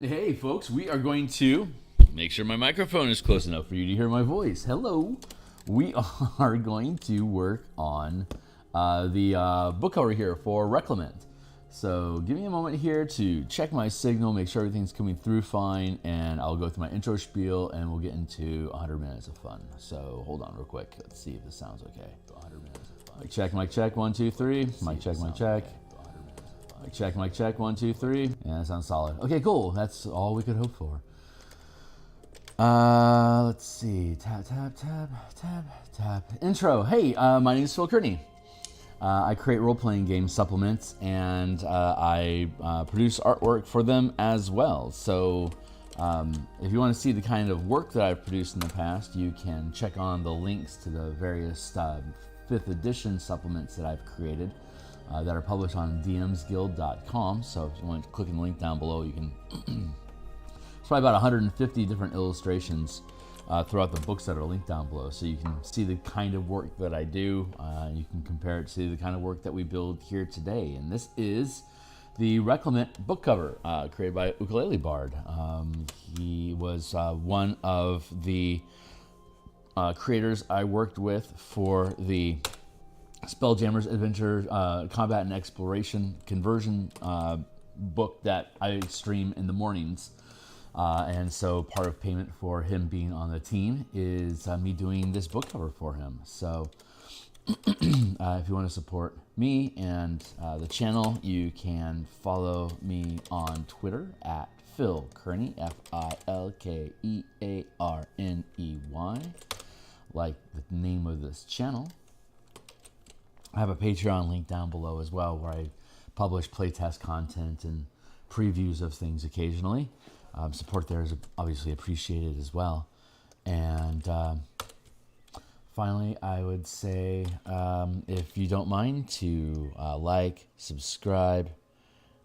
Hey folks, we are going to make sure my microphone is close enough for you to hear my voice. Hello. We are going to work on the book cover here for Reclaimant. So give me a moment here to check my signal, make sure everything's coming through fine, and I'll go through my intro spiel and we'll get into 100 minutes of fun. So hold on real quick. Let's see if this sounds okay. 100 minutes of fun. Mic check, 1, 2, 3. Mic check, mic check. Mic check, 1, 2, 3. Yeah, that sounds solid. Okay, cool. That's all we could hope for. Let's see. Tab. Intro. Hey, my name is Phil Kearney. I create role-playing game supplements, and I produce artwork for them as well. So if you want to see the kind of work that I've produced in the past, you can check on the links to the various 5th edition supplements that I've created. That are published on DMsGuild.com. So if you want to click on the link down below, you can. It's probably about 150 different illustrations throughout the books that are linked down below. So you can see the kind of work that I do. You can compare it to the kind of work that we build here today. And this is the Reclaimant book cover created by Ukulele Bard. He was one of the creators I worked with for the Spelljammer's Adventure Combat and Exploration Conversion book that I stream in the mornings. And so part of payment for him being on the team is me doing this book cover for him. So if you want to support me and the channel, you can follow me on Twitter at Phil Kearney, FILKEARNEY, like the name of this channel. I have a Patreon link down below as well where I publish playtest content and previews of things occasionally. Support there is obviously appreciated as well. And finally, I would say if you don't mind to like, subscribe,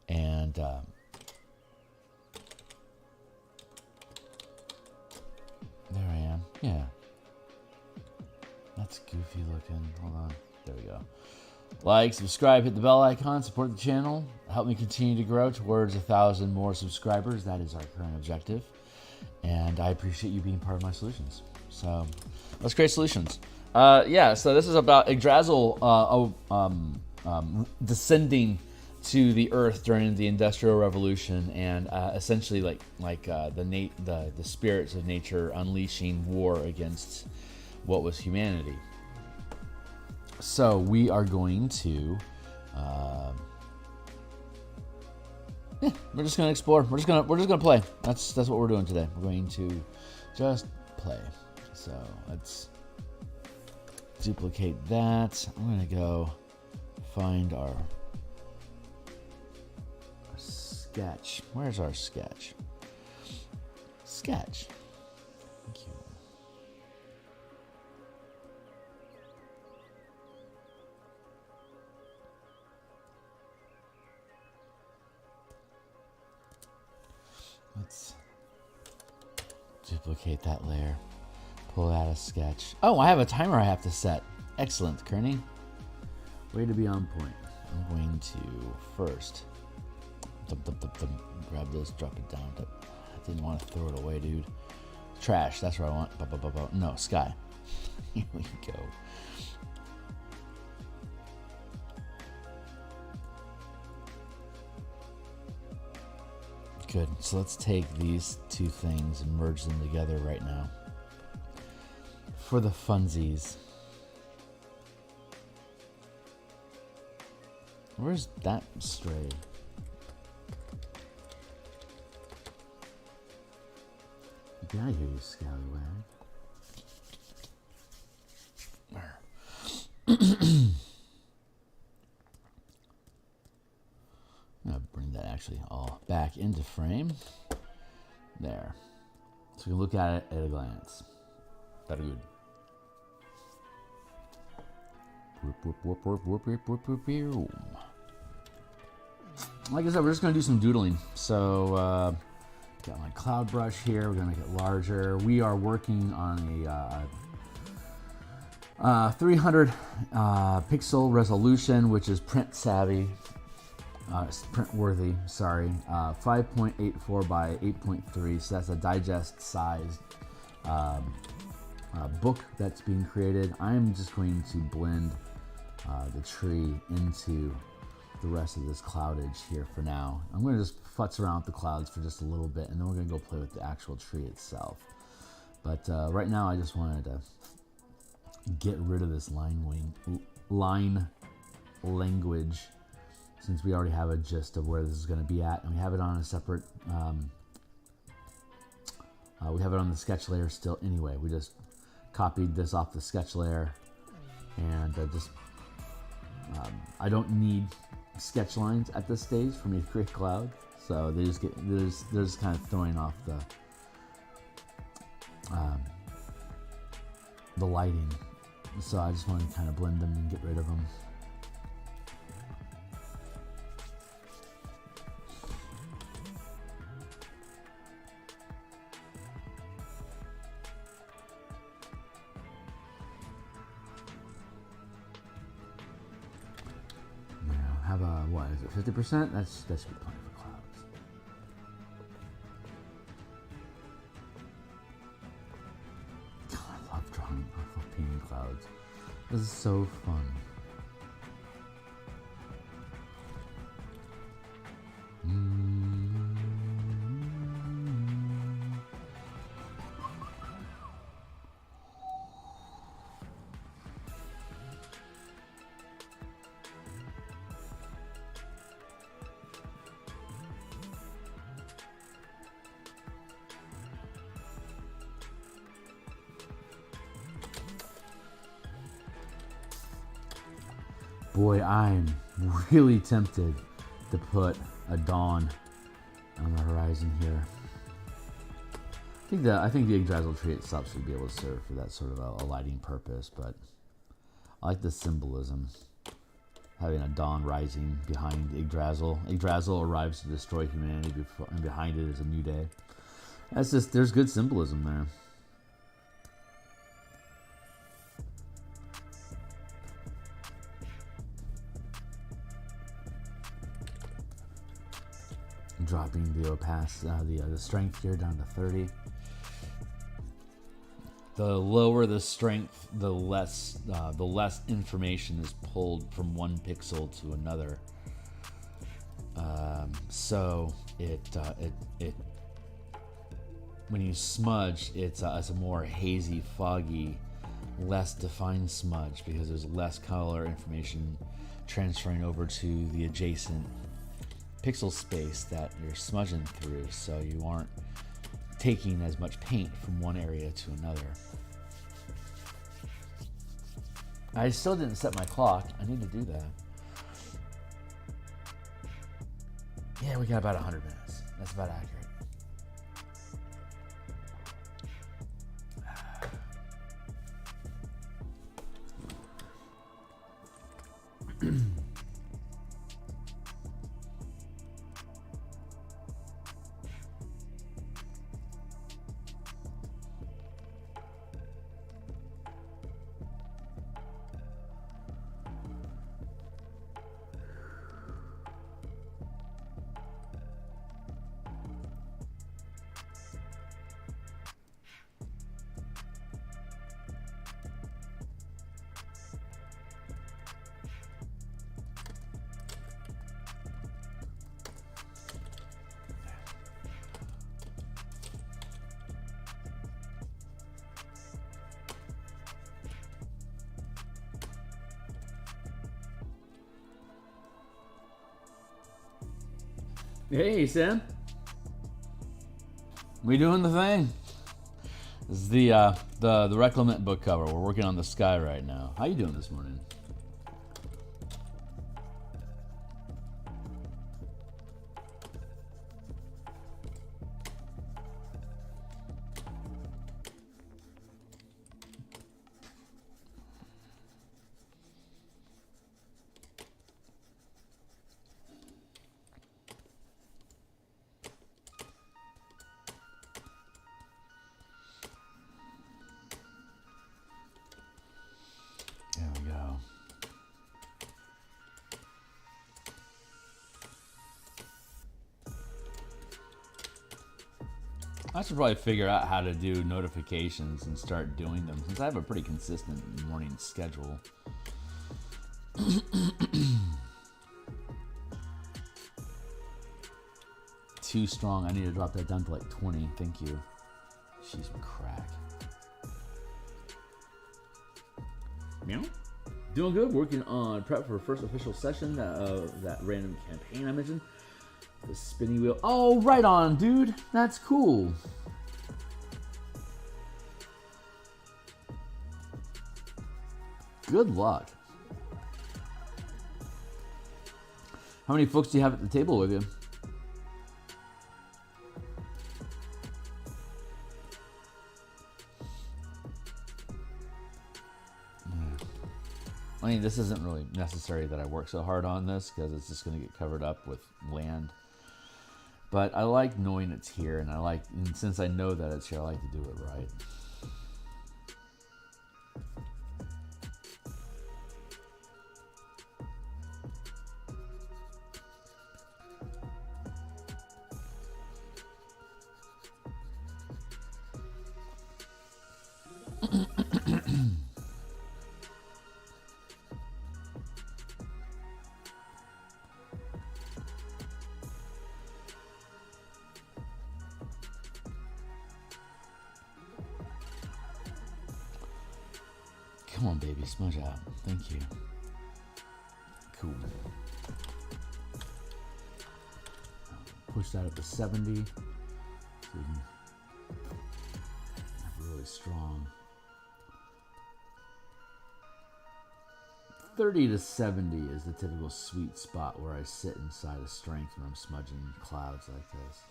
and there I am. Yeah. That's goofy looking. Hold on. There we go. Like, subscribe, hit the bell icon, support the channel, help me continue to grow towards 1,000 more subscribers. That is our current objective. And I appreciate you being part of my solutions. So let's create solutions. So this is about Yggdrasil descending to the earth during the Industrial Revolution, and essentially like the spirits of nature unleashing war against what was humanity. So we are going to, we're just going to explore. We're just going to play. That's what we're doing today. We're going to just play. So let's duplicate that. I'm going to go find our sketch. Where's our sketch? Sketch. Thank you. Let's duplicate that layer, pull out a sketch. Oh, I have a timer I have to set. Excellent, Kearney. Way to be on point. I'm going to first grab this, drop it down. I didn't want to throw it away, dude. Trash, that's what I want. No, sky. Here we go. Good. So let's take these two things and merge them together right now. For the funsies. Where's that stray? Get out of here, you scallywag. I'm going to bring that actually all back into frame. There. So we can look at it at a glance. Very good. Like I said, we're just going to do some doodling. So, got my cloud brush here. We're going to make it larger. We are working on a 300 pixel resolution, which is print savvy. It's print worthy, sorry. 5.84 by 8.3, so that's a digest sized book that's being created. I'm just going to blend the tree into the rest of this cloudage here for now. I'm going to just futz around with the clouds for just a little bit, and then we're going to go play with the actual tree itself. But right now I just wanted to get rid of this line language, since we already have a gist of where this is going to be at, and we have it on a separate we have it on the sketch layer still anyway. We just copied this off the sketch layer, and I don't need sketch lines at this stage for me to create cloud, so they're just kind of throwing off the lighting. So I just want to kind of blend them and get rid of them. Have a, what is it, 50%? That should be plenty for clouds. God, I love drawing, I love painting clouds. This is so fun. Boy, I'm really tempted to put a dawn on the horizon here. I think the Yggdrasil tree itself should be able to serve for that sort of a lighting purpose, but I like the symbolism. Having a dawn rising behind Yggdrasil. Yggdrasil arrives to destroy humanity, and behind it is a new day. That's just, there's good symbolism there. Dropping the strength here down to 30. The lower the strength, the less information is pulled from one pixel to another. So it when you smudge, it's a more hazy, foggy, less defined smudge, because there's less color information transferring over to the adjacent pixel space that you're smudging through, so you aren't taking as much paint from one area to another. I still didn't set my clock. I need to do that. Yeah, we got about 100 minutes. That's about accurate. Hey, Sam. We doing the thing. This is the Reclaimant book cover. We're working on the sky right now. How you doing this morning? There we go. I should probably figure out how to do notifications and start doing them, since I have a pretty consistent morning schedule. Too strong. I need to drop that down to like 20. Thank you. She's crack. Meow. Doing good. Working on prep for first official session of that random campaign I mentioned. The spinny wheel. Oh, right on, dude. That's cool. Good luck. How many folks do you have at the table with you? I mean, this isn't really necessary that I work so hard on this because it's just going to get covered up with land. But I like knowing it's here, and since I know that it's here, I like to do it right. Come on, baby, smudge out. Thank you. Cool. Push that up to 70. So we can have really strong. 30 to 70 is the typical sweet spot where I sit inside of strength when I'm smudging clouds like this.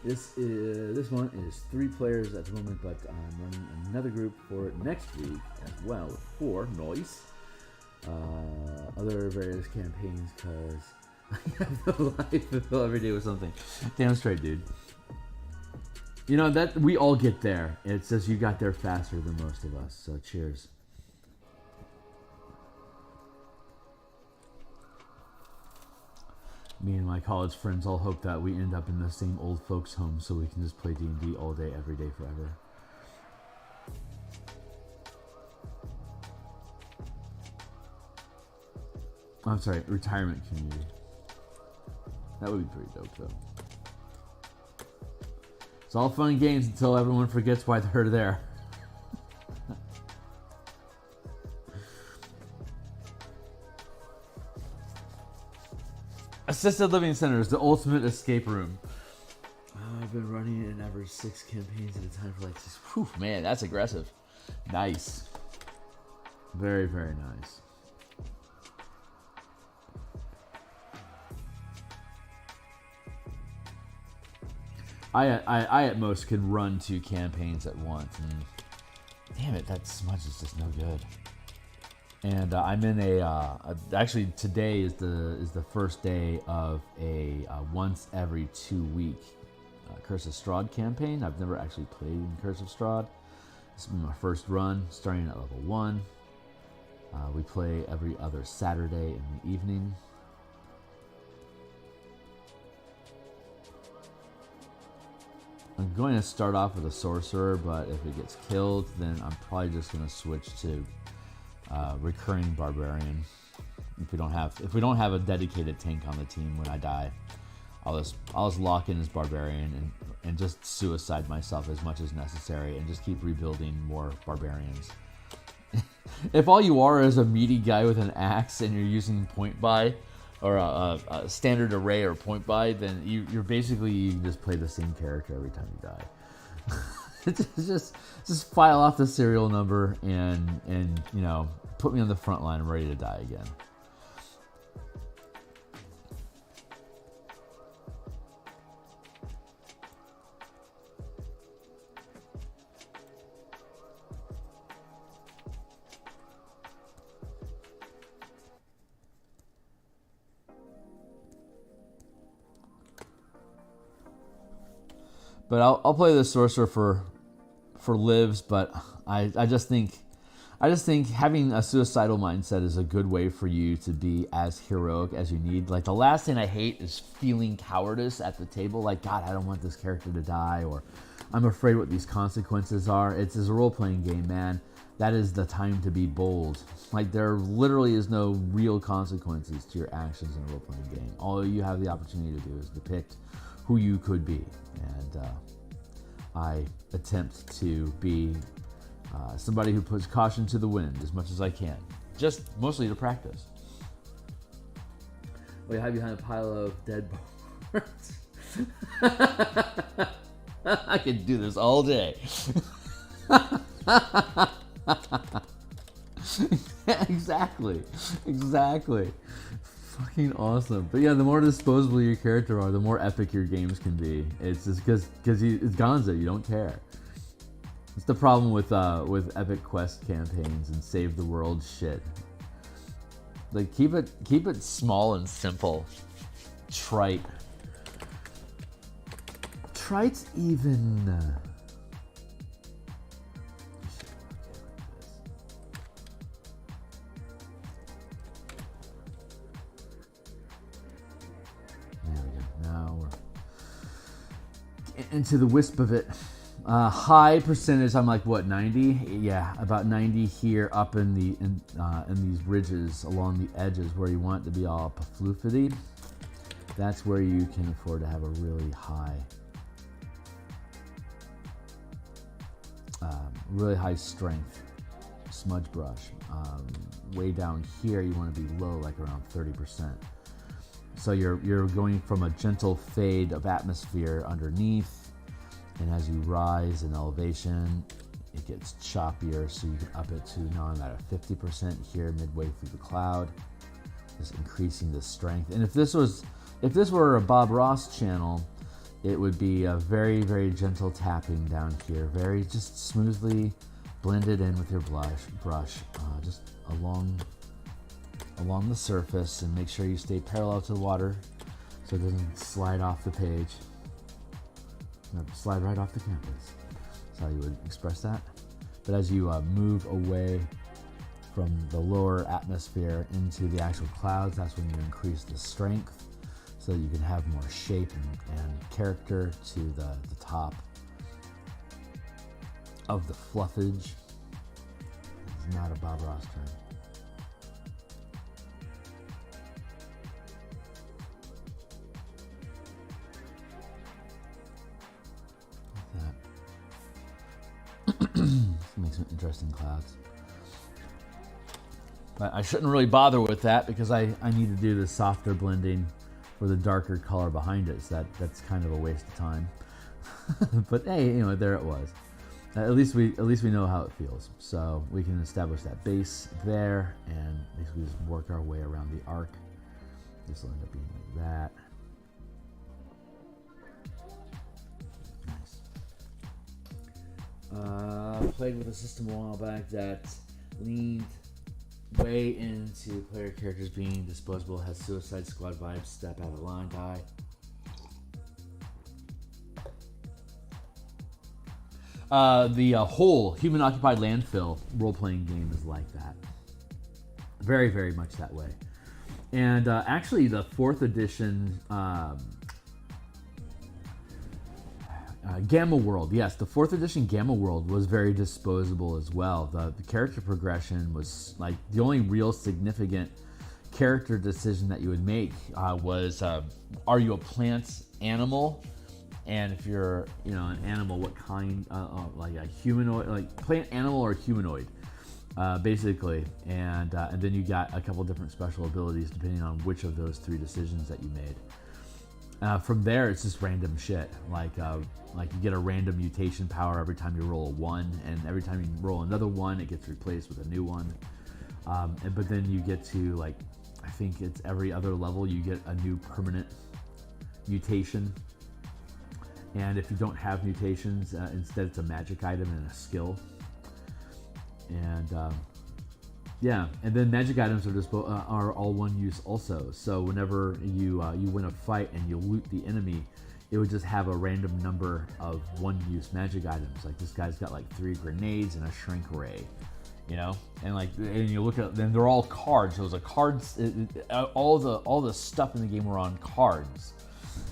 This one is 3 players at the moment, but I'm running another group for it next week as well with 4 noise. Other various campaigns because I have no life to fill every day with something. Damn straight, dude. You know that we all get there. It's just you got there faster than most of us. So cheers. Me and my college friends all hope that we end up in the same old folks' home so we can just play D&D all day, every day, forever. I'm sorry, retirement community. That would be pretty dope, though. It's all fun and games until everyone forgets why they're there. Assisted living centers, the ultimate escape room. I've been running an average 6 campaigns at a time for like this. Whew, man, that's aggressive. Nice. Very, very nice. I at most can run 2 campaigns at once, and damn it, that smudge is just no good. And I'm in actually today is the first day of a once every 2 week Curse of Strahd campaign. I've never actually played in Curse of Strahd. This will be my first run, starting at level 1. We play every other Saturday in the evening. I'm going to start off with a sorcerer, but if it gets killed, then I'm probably just going to switch to recurring barbarian. If we don't have a dedicated tank on the team when I die, I'll just lock in as barbarian and just suicide myself as much as necessary and just keep rebuilding more barbarians. If all you are is a meaty guy with an axe and you're using point buy or a standard array or point buy, then you just play the same character every time you die. just file off the serial number and you know, put me on the front line. I'm ready to die again. But I'll play the sorcerer for lives, but I just think I just think having a suicidal mindset is a good way for you to be as heroic as you need. Like, the last thing I hate is feeling cowardice at the table. Like, God, I don't want this character to die, or I'm afraid what these consequences are. It's a role-playing game, man. That is the time to be bold. Like, there literally is no real consequences to your actions in a role-playing game. All you have the opportunity to do is depict who you could be. And I attempt to be somebody who puts caution to the wind as much as I can. Just mostly to practice. What do you have behind a pile of dead bones? I could do this all day. Exactly. Fucking awesome. But yeah, the more disposable your character are, the more epic your games can be. It's just because it's Gonzo, you don't care. It's the problem with epic quest campaigns and save the world shit. Like, keep it small and simple. Trite. Trite's even. There we go. Now we're getting into the wisp of it. High percentage, I'm like, what, 90? Yeah, about 90 here up in these ridges along the edges where you want it to be all pafloofity. That's where you can afford to have a really high strength smudge brush. Way down here, you want to be low, like around 30%. So you're going from a gentle fade of atmosphere underneath. And as you rise in elevation, it gets choppier, so you can up it to, now I'm at a 50% here midway through the cloud, just increasing the strength. And if this were a Bob Ross channel, it would be a very, very gentle tapping down here, very just smoothly blended in with your brush, just along the surface, and make sure you stay parallel to the water so it doesn't slide off the page. Slide right off the canvas. That's how you would express that. But as you move away from the lower atmosphere into the actual clouds, that's when you increase the strength so that you can have more shape and character to the top of the fluffage. It's not a Bob Ross term. Make some interesting clouds. But I shouldn't really bother with that because I need to do the softer blending for the darker color behind it. So that's kind of a waste of time. But hey, there it was. At least we know how it feels. So we can establish that base there and basically just work our way around the arc. This will end up being like that. Played with a system a while back that leaned way into player characters being disposable, has Suicide Squad vibes, step out of line, die. The whole human-occupied landfill role-playing game is like that. Very, very much that way. And actually, the 4th edition Gamma World, yes, the 4th edition Gamma World was very disposable as well. The character progression was like the only real significant character decision that you would make was are you a plant animal? And if you're an animal, what kind? Like a humanoid, like plant animal or humanoid, basically. And then you got a couple different special abilities depending on which of those 3 decisions that you made. From there, it's just random shit. Like you get a random mutation power every time you roll a 1, and every time you roll another 1, it gets replaced with a new one. But then you get to I think it's every other level you get a new permanent mutation. And if you don't have mutations, instead it's a magic item and a skill. And and then magic items are all one use also. So whenever you win a fight and you loot the enemy, it would just have a random number of one-use magic items. Like this guy's got 3 grenades and a shrink ray, you know, and like, and you look at then they're all cards. So it was a cards. All the stuff in the game were on cards.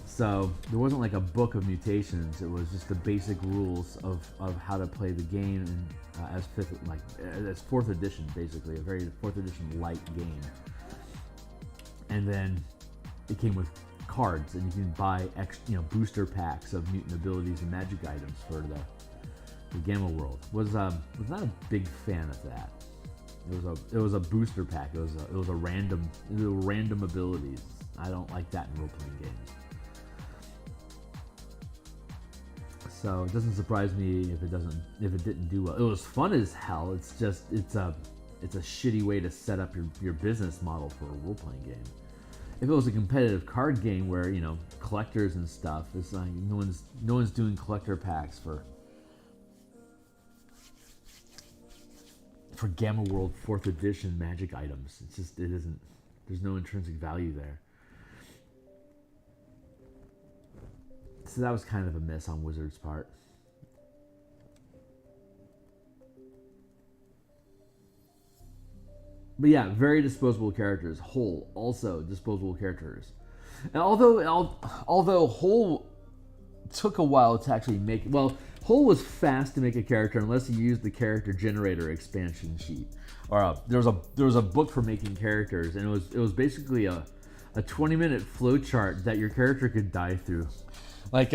So there wasn't like a book of mutations. It was just the basic rules of how to play the game, and as fourth edition, basically a very fourth edition light game. And then it came with cards, and you can buy booster packs of mutant abilities and magic items for the Gamma world. Was not a big fan of that. It was a booster pack. It was a random abilities. I don't like that in role playing games. So it doesn't surprise me if it didn't do well. It was fun as hell. It's just it's a shitty way to set up your business model for a role playing game. If it was a competitive card game where collectors and stuff, it's like no one's doing collector packs for Gamma World 4th edition magic items. It isn't. There's no intrinsic value there. So that was kind of a miss on Wizards' part. But yeah, very disposable characters. Whole, also disposable characters. And although Whole took a while to actually make, Whole was fast to make a character unless you used the character generator expansion sheet. Or there was a book for making characters, and it was basically a 20-minute flowchart that your character could die through. Like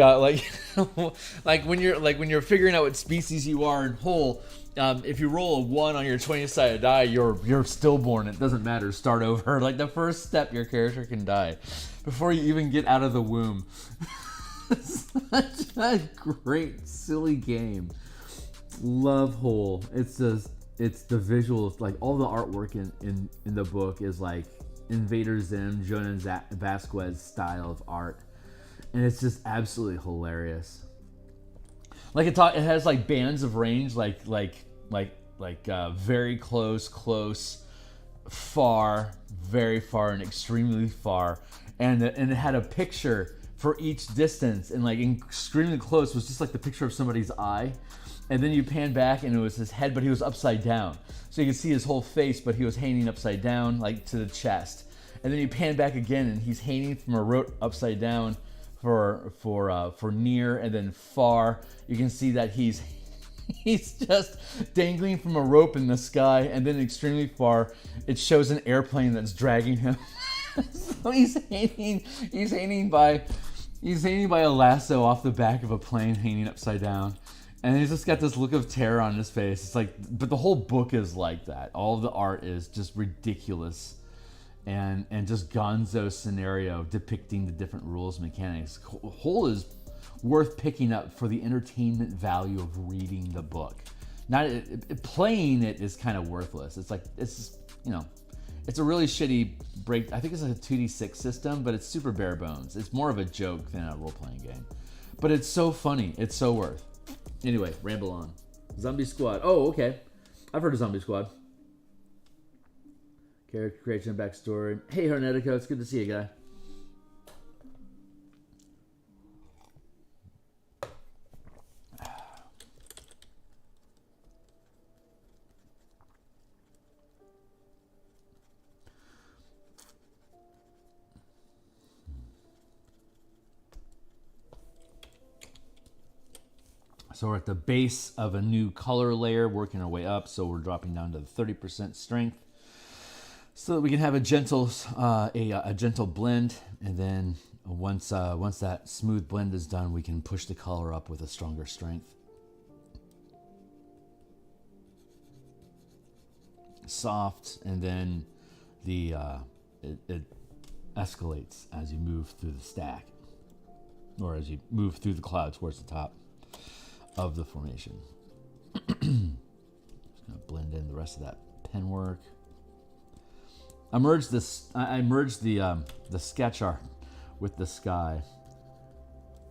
when you're figuring out what species you are in Whole, if you roll a 1 on your 20-sided die, you're stillborn. It doesn't matter. Start over. Like the first step, your character can die before you even get out of the womb. Such a great, silly game. Love Whole. It's the visuals. Like all the artwork in the book is like Invader Zim, Jonan Vasquez style of art. And it's just absolutely hilarious. Like it has like bands of range, like very close, far, very far, and extremely far. And it had a picture for each distance, and like extremely close was just like the picture of somebody's eye. And then you pan back, and it was his head, but he was upside down, so you could see his whole face, but he was hanging upside down, like to the chest. And then you pan back again, and he's hanging from a rope upside down. For near and then far, you can see that he's just dangling from a rope in the sky, and then extremely far, it shows an airplane that's dragging him. So he's hanging by a lasso off the back of a plane, hanging upside down, and he's just got this look of terror on his face. It's like, but the whole book is like that. All of the art is just ridiculous. And just gonzo scenario depicting the different rules mechanics. Whole is worth picking up for the entertainment value of reading the book. Playing it is kind of worthless. It's like it's a really shitty break. I think it's like a 2d6 system, but it's super bare bones. It's more of a joke than a role playing game. But it's so funny. It's so worth. Anyway, ramble on. Zombie Squad. Oh, okay. I've heard of Zombie Squad. Character creation and backstory. Hey, Hornetico, it's good to see you, guy. So we're at the base of a new color layer, working our way up. So we're dropping down to 30% strength, so that we can have a gentle blend, and then once that smooth blend is done, we can push the color up with a stronger strength. Soft, and then it escalates as you move through the stack, or as you move through the cloud towards the top of the formation. Just gonna blend in the rest of that pen work. I merged the sketch art with the sky.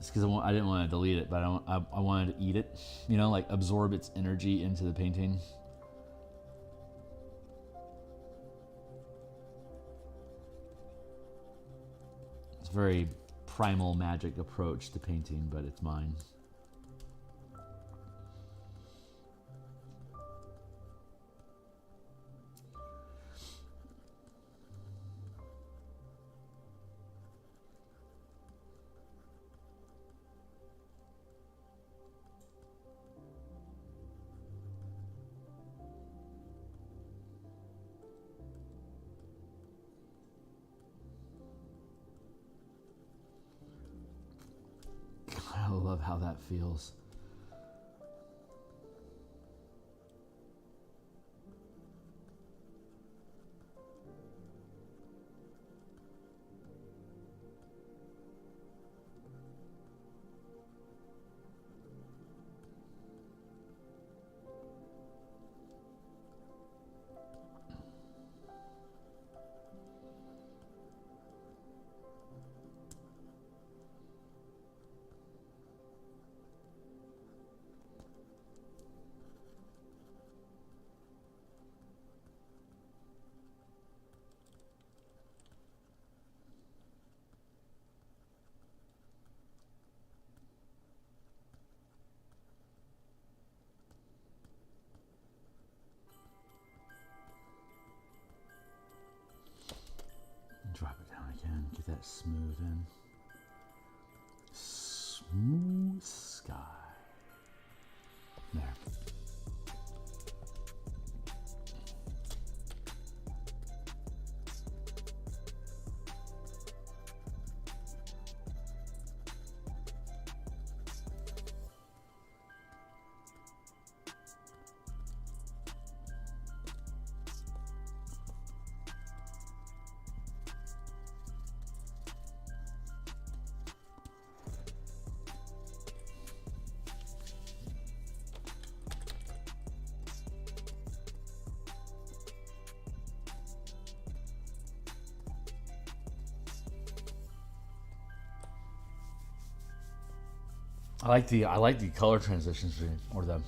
It's because I didn't want to delete it, but I wanted to eat it, like absorb its energy into the painting. It's a very primal magic approach to painting, but it's mine. how that feels. Drop it down again, get that smooth in. Smooth sky. There. I like the color transitions, or the,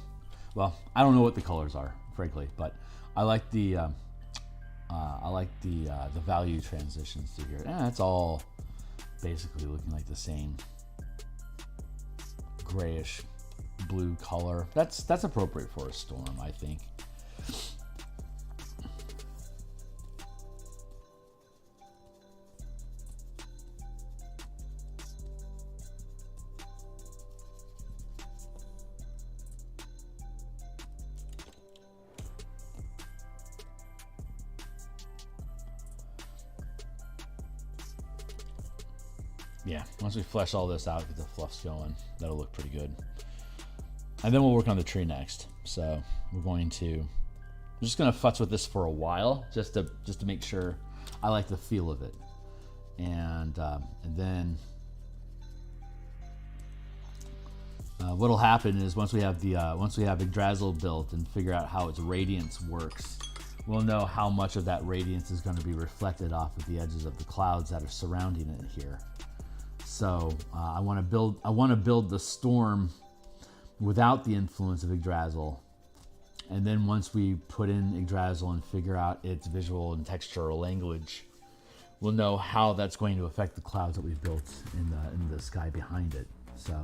well, I don't know what the colors are, frankly, but I like the value transitions through here. And it's all basically looking like the same grayish blue color. That's appropriate for a storm, I think. Yeah, once we flesh all this out, get the fluffs going, that'll look pretty good. And then we'll work on the tree next. So we're just gonna futz with this for a while, just to make sure I like the feel of it. And then what'll happen is once we have Yggdrasil built and figure out how its radiance works, we'll know how much of that radiance is going to be reflected off of the edges of the clouds that are surrounding it here. So I want to build the storm without the influence of Yggdrasil, and then once we put in Yggdrasil and figure out its visual and textural language, we'll know how that's going to affect the clouds that we've built in the sky behind it. So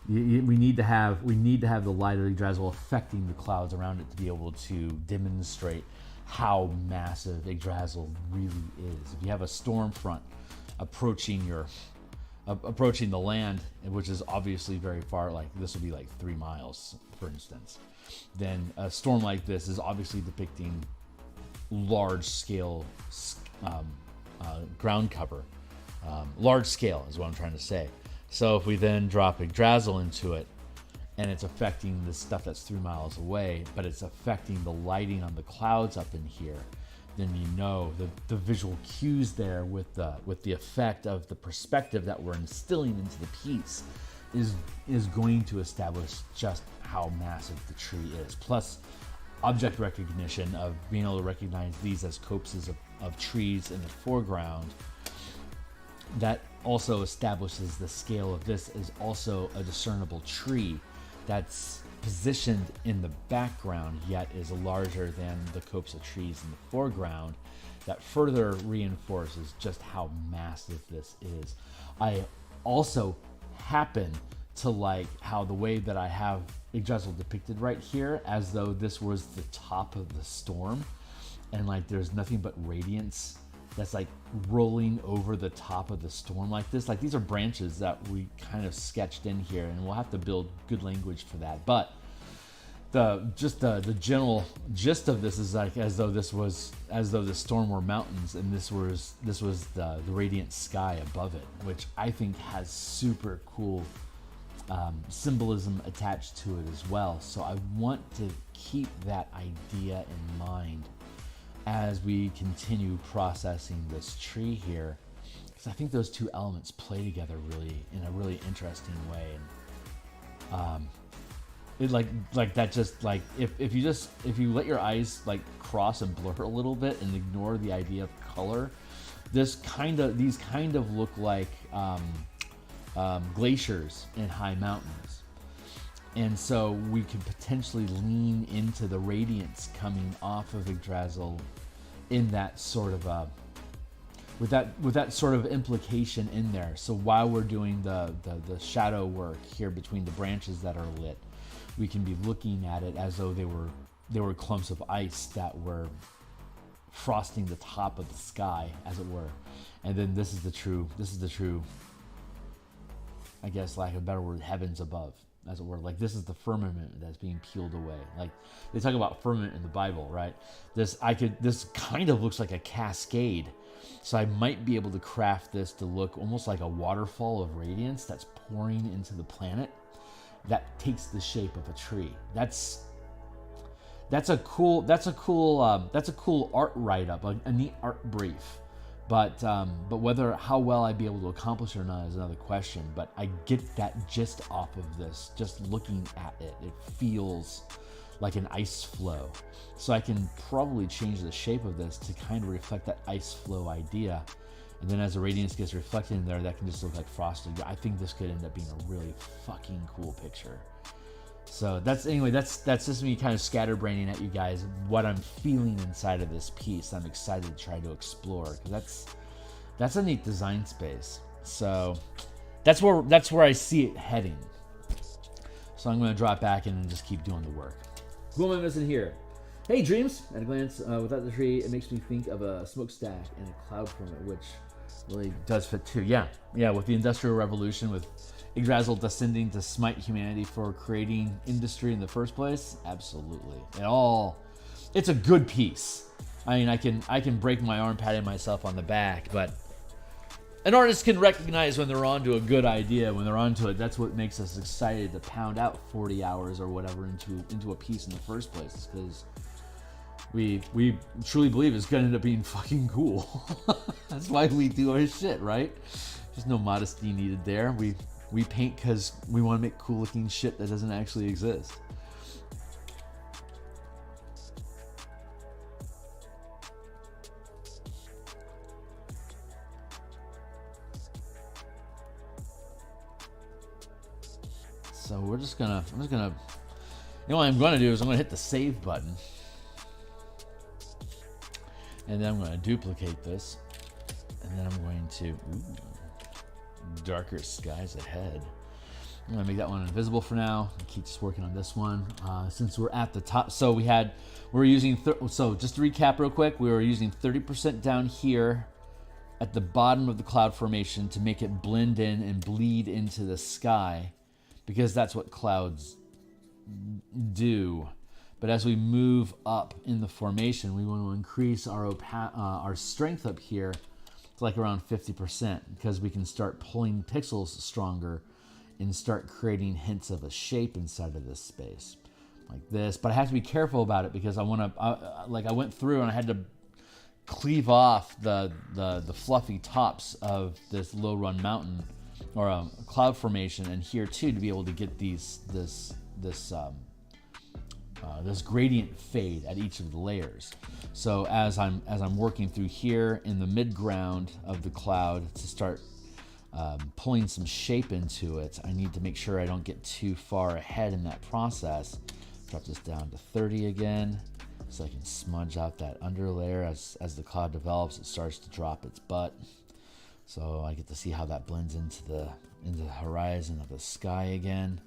we need to have the light of Yggdrasil affecting the clouds around it to be able to demonstrate how massive Yggdrasil really is. If you have a storm front approaching the land, which is obviously very far, like this would be like 3 miles, for instance, then a storm like this is obviously depicting large scale ground cover. Large scale is what I'm trying to say. So if we then drop Yggdrasil into it, and it's affecting the stuff that's 3 miles away, but it's affecting the lighting on the clouds up in here, then you know the visual cues there with the effect of the perspective that we're instilling into the piece is going to establish just how massive the tree is. Plus, object recognition of being able to recognize these as copses of trees in the foreground, that also establishes the scale of this is also a discernible tree that's positioned in the background, yet is larger than the copse of trees in the foreground. That further reinforces just how massive this is. I also happen to like how the way that I have Yggdrasil depicted right here, as though this was the top of the storm, and like there's nothing but radiance that's like rolling over the top of the storm like this. Like these are branches that we kind of sketched in here, and we'll have to build good language for that. But the general gist of this is like as though the storm were mountains, and this was the radiant sky above it, which I think has super cool symbolism attached to it as well. So I want to keep that idea in mind as we continue processing this tree here, because I think those two elements play together really in a really interesting way. And it like that, just like if you let your eyes like cross and blur a little bit and ignore the idea of color, these kind of look like glaciers in high mountains. And so we could potentially lean into the radiance coming off of Yggdrasil in that sort of with that sort of implication in there. So while we're doing the shadow work here between the branches that are lit, we can be looking at it as though they were clumps of ice that were frosting the top of the sky, as it were. And then this is the true, I guess, lack of a better word, heavens above, as it were. Like, this is the firmament that's being peeled away. Like, they talk about firmament in the Bible, right? This kind of looks like a cascade. So I might be able to craft this to look almost like a waterfall of radiance that's pouring into the planet that takes the shape of a tree. That's a cool art write-up, a neat art brief. But how well I'd be able to accomplish it or not is another question. But I get that gist off of this, just looking at it. It feels like an ice flow. So I can probably change the shape of this to kind of reflect that ice flow idea. And then as the radiance gets reflected in there, that can just look like frosting. I think this could end up being a really fucking cool picture. So that's just me kind of scatterbraining at you guys what I'm feeling inside of this piece. I'm excited to try to explore, because that's a neat design space. So that's where I see it heading. So I'm going to drop back in and just keep doing the work. Who am I missing here? Hey, Dreams. At a glance, without the tree, it makes me think of a smokestack and a cloud from it, which really does fit too. Yeah, with the Industrial Revolution, with Yggdrasil descending to smite humanity for creating industry in the first place, absolutely. It's a good piece. I mean, I can break my arm patting myself on the back, but an artist can recognize when they're onto a good idea, when they're onto it. That's what makes us excited to pound out 40 hours or whatever into a piece in the first place, because we truly believe it's going to end up being fucking cool. That's why we do our shit, right? There's no modesty needed there. We paint because we want to make cool looking shit that doesn't actually exist. So I'm just gonna, you know what I'm gonna do is I'm gonna hit the save button. And then I'm gonna duplicate this. And then I'm going to, darker skies ahead. I'm gonna make that one invisible for now. I'll keep just working on this one. Since we're at the top, so we're using, so just to recap real quick, we were using 30% down here at the bottom of the cloud formation to make it blend in and bleed into the sky, because that's what clouds do. But as we move up in the formation, we want to increase our strength up here to like around 50%, because we can start pulling pixels stronger and start creating hints of a shape inside of this space like this. But I have to be careful about it, because I went through and I had to cleave off the fluffy tops of this low run mountain or a cloud formation, and here too, to be able to get this gradient fade at each of the layers. So as I'm working through here in the mid ground of the cloud to start pulling some shape into it, I need to make sure I don't get too far ahead in that process. Drop this down to 30 again, so I can smudge out that under layer. As the cloud develops, it starts to drop its butt. So I get to see how that blends into the horizon of the sky again.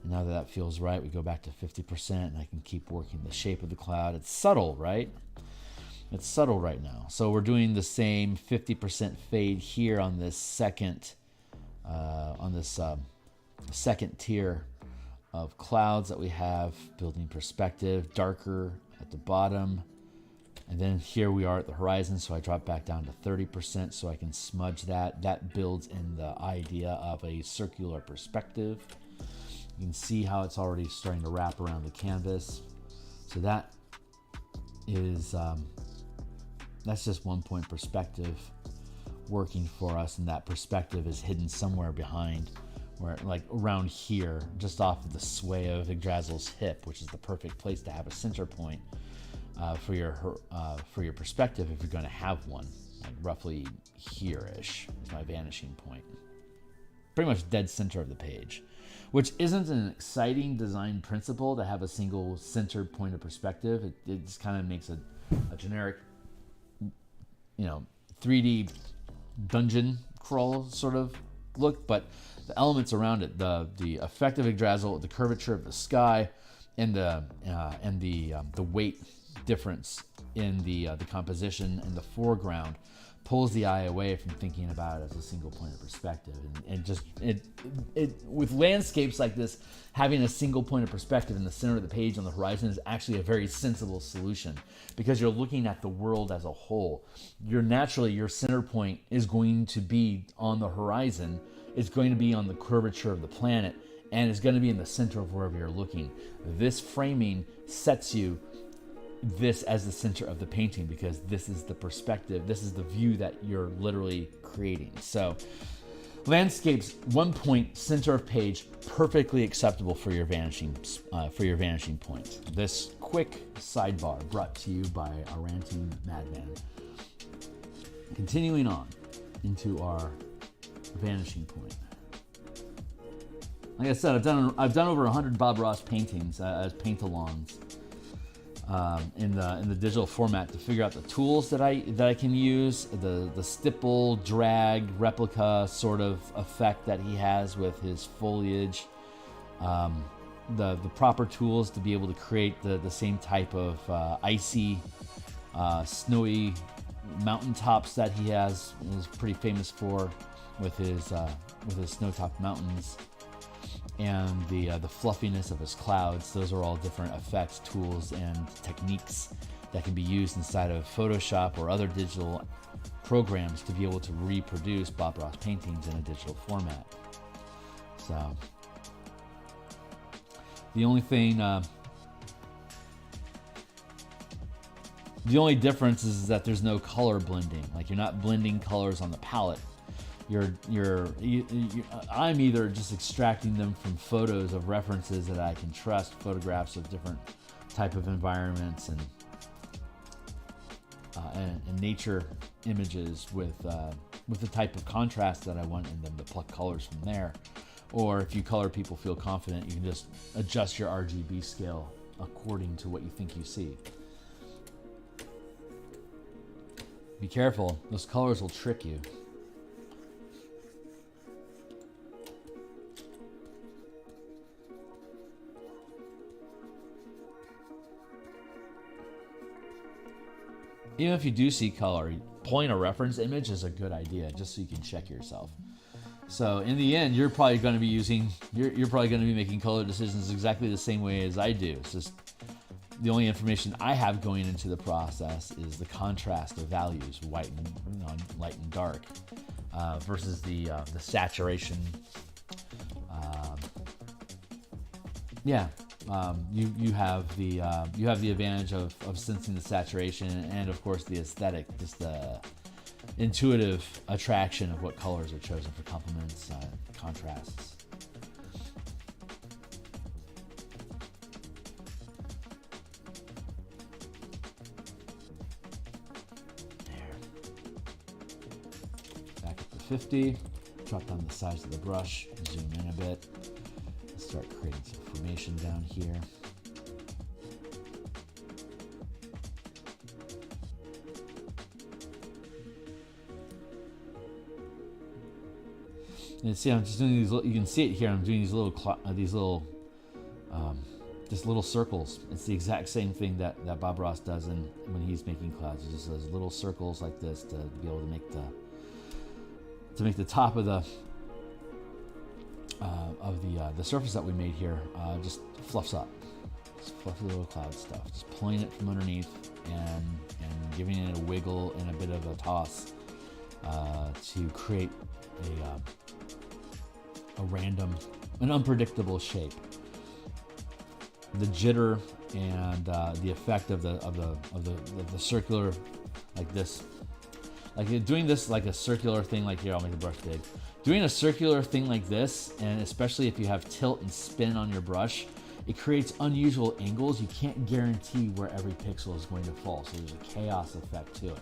And now that feels right, we go back to 50%, and I can keep working the shape of the cloud. It's subtle, right? It's subtle right now. So we're doing the same 50% fade here on this second tier of clouds that we have, building perspective, darker at the bottom. And then here we are at the horizon, so I drop back down to 30% so I can smudge that. That builds in the idea of a circular perspective. You can see how it's already starting to wrap around the canvas. So that is, that's just 1 point perspective working for us, and that perspective is hidden somewhere behind, where like around here, just off of the sway of Yggdrasil's hip, which is the perfect place to have a center point for your perspective if you're going to have one, like roughly here-ish is my vanishing point. Pretty much dead center of the page, which isn't an exciting design principle to have a single centered point of perspective. It just kind of makes a generic, 3D dungeon crawl sort of look, but the elements around it, the effect of Yggdrasil, the curvature of the sky, and the weight difference in the composition in the foreground pulls the eye away from thinking about it as a single point of perspective. And just with landscapes like this, having a single point of perspective in the center of the page on the horizon is actually a very sensible solution, because you're looking at the world as a whole. Your center point is going to be on the horizon. It's going to be on the curvature of the planet, and it's going to be in the center of wherever you're looking. This framing sets you this as the center of the painting, because this is the perspective, this is the view that you're literally creating. So landscapes, 1 point, center of page, perfectly acceptable for your vanishing point. This quick sidebar brought to you by a ranting madman. Continuing on into our vanishing point. Like I said, I've done over 100 Bob Ross paintings as paint-alongs in the digital format to figure out the tools that I can use, the stipple, drag, replica sort of effect that he has with his foliage, the proper tools to be able to create the same type of icy, snowy mountaintops that he is pretty famous for with his snow-topped mountains, and the fluffiness of his clouds. Those are all different effects, tools, and techniques that can be used inside of Photoshop or other digital programs to be able to reproduce Bob Ross paintings in a digital format. So the only difference is that there's no color blending. Like, you're not blending colors on the palette. I'm either just extracting them from photos of references that I can trust, photographs of different type of environments and nature images with the type of contrast that I want in them to pluck colors from there. Or if you color people feel confident, you can just adjust your RGB scale according to what you think you see. Be careful, those colors will trick you. Even if you do see color, pulling a reference image is a good idea, just so you can check yourself. So in the end, you're probably going to be making color decisions exactly the same way as I do. It's just the only information I have going into the process is the contrast of values, light and dark, versus the saturation. You have the advantage of sensing the saturation, and of course the aesthetic, just the intuitive attraction of what colors are chosen for complements, contrasts. There. Back up to 50. Drop down the size of the brush. Zoom in a bit. Start creating some formation down here. And see, I'm just doing these. You can see it here. I'm doing these little circles. It's the exact same thing that Bob Ross does when he's making clouds. He just does little circles like this to be able to make the top of the surface that we made here just fluffs up. Just fluffy little cloud stuff. Just pulling it from underneath and giving it a wiggle and a bit of a toss to create a random an unpredictable shape. The jitter and the effect of the circular, like this, like doing this like a circular thing, like here, I'll make the brush big. Doing a circular thing like this, and especially if you have tilt and spin on your brush, it creates unusual angles. You can't guarantee where every pixel is going to fall, so there's a chaos effect to it.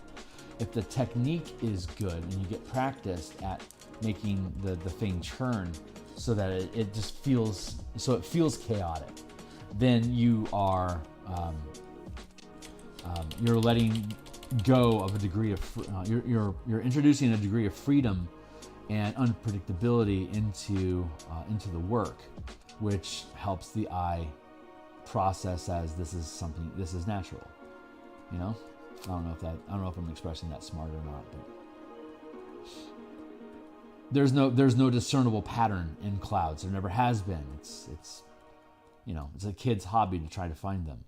If the technique is good and you get practiced at making the thing churn so that it just feels, so it feels chaotic, then you are you're letting go of a degree of you're introducing a degree of freedom and unpredictability into the work, which helps the eye process as this is natural. You know, I don't know if I'm expressing that smart or not, but there's no discernible pattern in clouds. There never has been. It's you know, it's a kid's hobby to try to find them.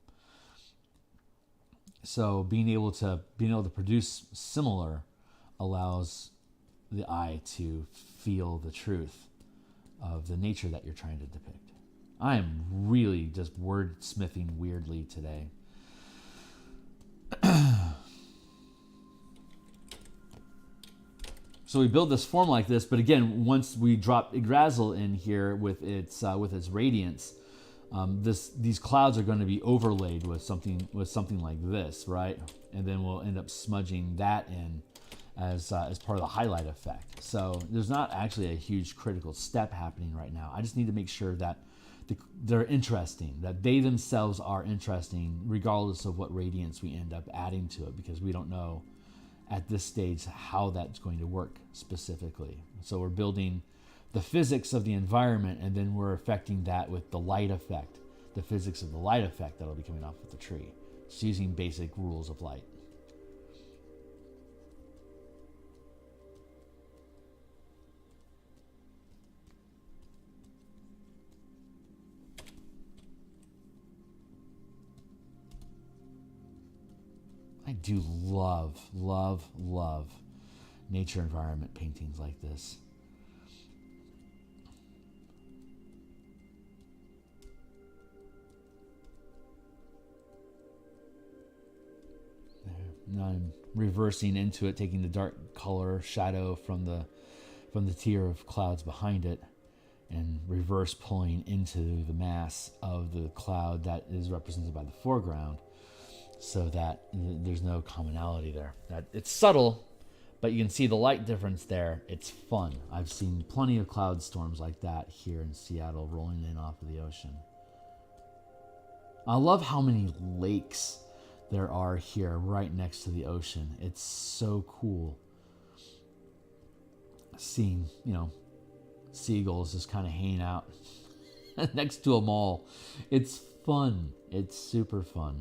So being able to produce similar allows the eye to feel the truth of the nature that you're trying to depict. I am really just wordsmithing weirdly today. So we build this form like this, but again, once we drop Yggdrasil in here with its radiance, these clouds are going to be overlaid with something like this, right? And then we'll end up smudging that in as part of the highlight effect. So there's not actually a huge critical step happening right now. I just need to make sure that they're interesting, that they themselves are interesting, regardless of what radiance we end up adding to it, because we don't know at this stage how that's going to work specifically. So we're building the physics of the environment, and then we're affecting that with the light effect, the physics of the light effect that'll be coming off of the tree. Just using basic rules of light. I do love nature environment paintings like this. There. Now I'm reversing into it, taking the dark color shadow from the tier of clouds behind it, and reverse pulling into the mass of the cloud that is represented by the foreground, so that there's no commonality there. That it's subtle, but you can see the light difference there. It's fun. I've seen plenty of cloud storms like that here in Seattle, rolling in off of the ocean. I love how many lakes there are here right next to the ocean. It's so cool seeing, you know, seagulls just kind of hanging out next to them all. It's fun. It's super fun.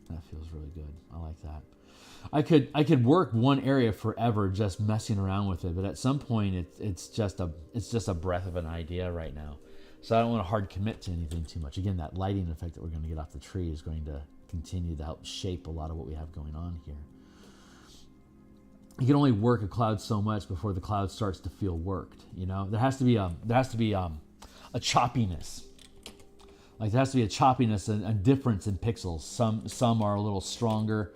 That feels really good. I like that. I could work one area forever just messing around with it, but at some point it's just a breath of an idea right now. So I don't want to hard commit to anything too much. Again, that lighting effect that we're going to get off the tree is going to continue to help shape a lot of what we have going on here. You can only work a cloud so much before the cloud starts to feel worked. You know, there has to be a choppiness. Like there has to be a choppiness and a difference in pixels. Some are a little stronger,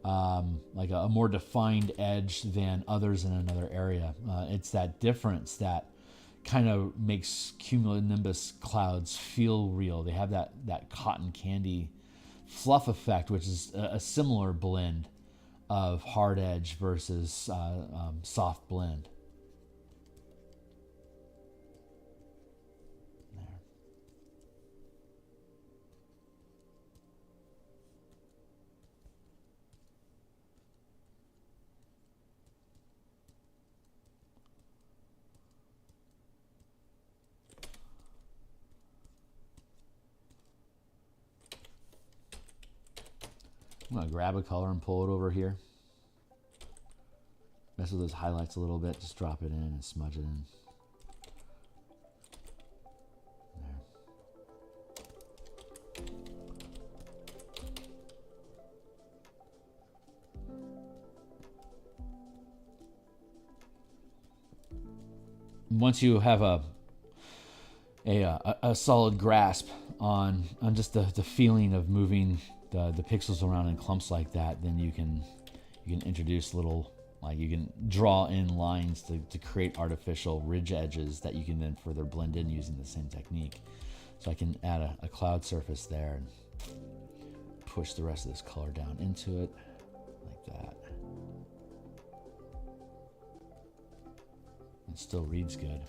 like a more defined edge than others in another area. It's that difference that kind of makes cumulonimbus clouds feel real. They have that cotton candy fluff effect, which is a similar blend of hard edge versus soft blend. I'm going to grab a color and pull it over here. Mess with those highlights a little bit. Just drop it in and smudge it in. There. once you have a solid grasp on just the feeling of moving the pixels around in clumps like that, then you can introduce little, like you can draw in lines to create artificial ridge edges that you can then further blend in using the same technique. So I can add a cloud surface there and push the rest of this color down into it like that. It still reads good.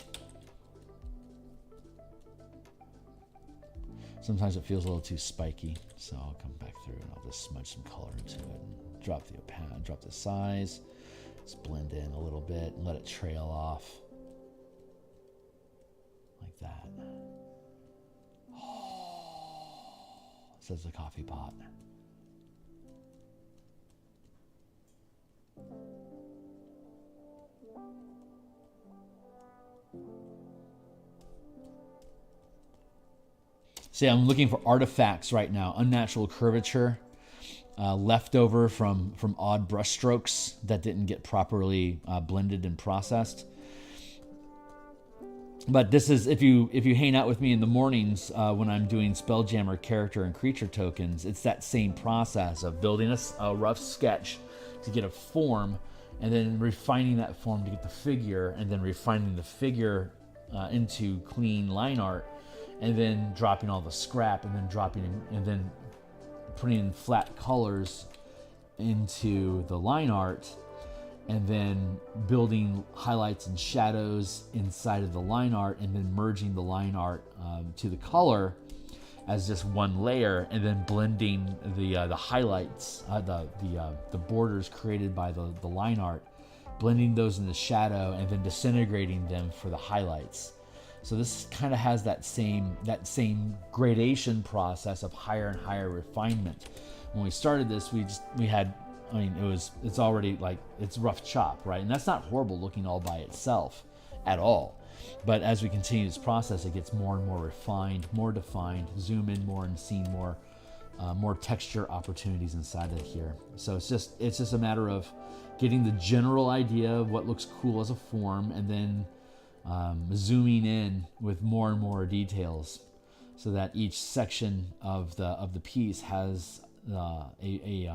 Sometimes it feels a little too spiky, so I'll come back through and I'll just smudge some color into it and drop the size, just blend in a little bit and let it trail off like that. Oh, says the coffee pot. See, I'm looking for artifacts right now. Unnatural curvature, left over from odd brush strokes that didn't get properly blended and processed. But this is, if you hang out with me in the mornings when I'm doing Spelljammer character and creature tokens, it's that same process of building a rough sketch to get a form, and then refining that form to get the figure, and then refining the figure into clean line art, and then dropping all the scrap, and then putting in flat colors into the line art, and then building highlights and shadows inside of the line art, and then merging the line art to the color as just one layer, and then blending the highlights, the borders created by the line art, blending those in the shadow, and then disintegrating them for the highlights. So this kind of has that same gradation process of higher and higher refinement. When we started this, it's already like, it's rough chop, right? And that's not horrible looking all by itself at all. But as we continue this process, it gets more and more refined, more defined, zoom in more and see more texture opportunities inside of here. So it's just a matter of getting the general idea of what looks cool as a form, and then zooming in with more and more details, so that each section of the piece has a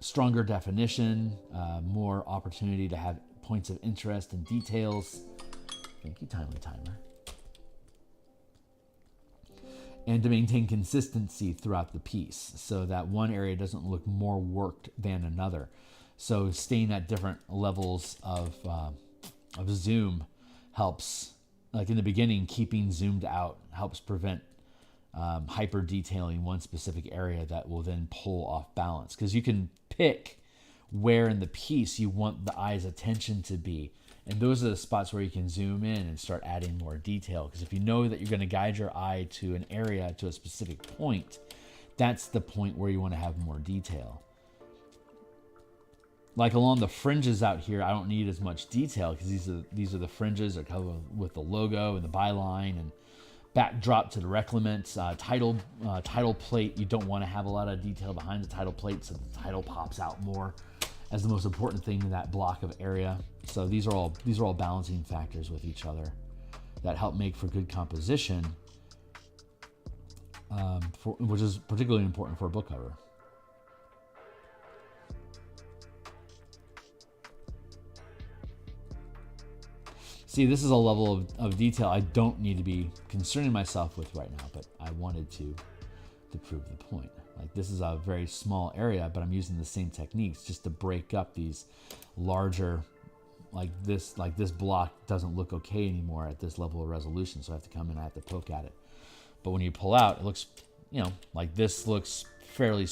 stronger definition, more opportunity to have points of interest and details. Thank you, Timely Timer. And to maintain consistency throughout the piece, so that one area doesn't look more worked than another. So staying at different levels of zoom helps, like in the beginning, keeping zoomed out helps prevent hyper detailing one specific area that will then pull off balance, because you can pick where in the piece you want the eye's attention to be, and those are the spots where you can zoom in and start adding more detail. Because if you know that you're going to guide your eye to an area, to a specific point, that's the point where you want to have more detail. Like along the fringes out here, I don't need as much detail, because these are the fringes that cover with the logo and the byline and backdrop to the Reclaimant. Title plate, you don't want to have a lot of detail behind the title plate, so the title pops out more as the most important thing in that block of area. So these are all balancing factors with each other that help make for good composition, which is particularly important for a book cover. See, this is a level of detail I don't need to be concerning myself with right now, but I wanted to prove the point. Like, this is a very small area, but I'm using the same techniques just to break up these larger, like this block doesn't look okay anymore at this level of resolution, so I have to come in, I have to poke at it. But when you pull out, it looks, like this looks fairly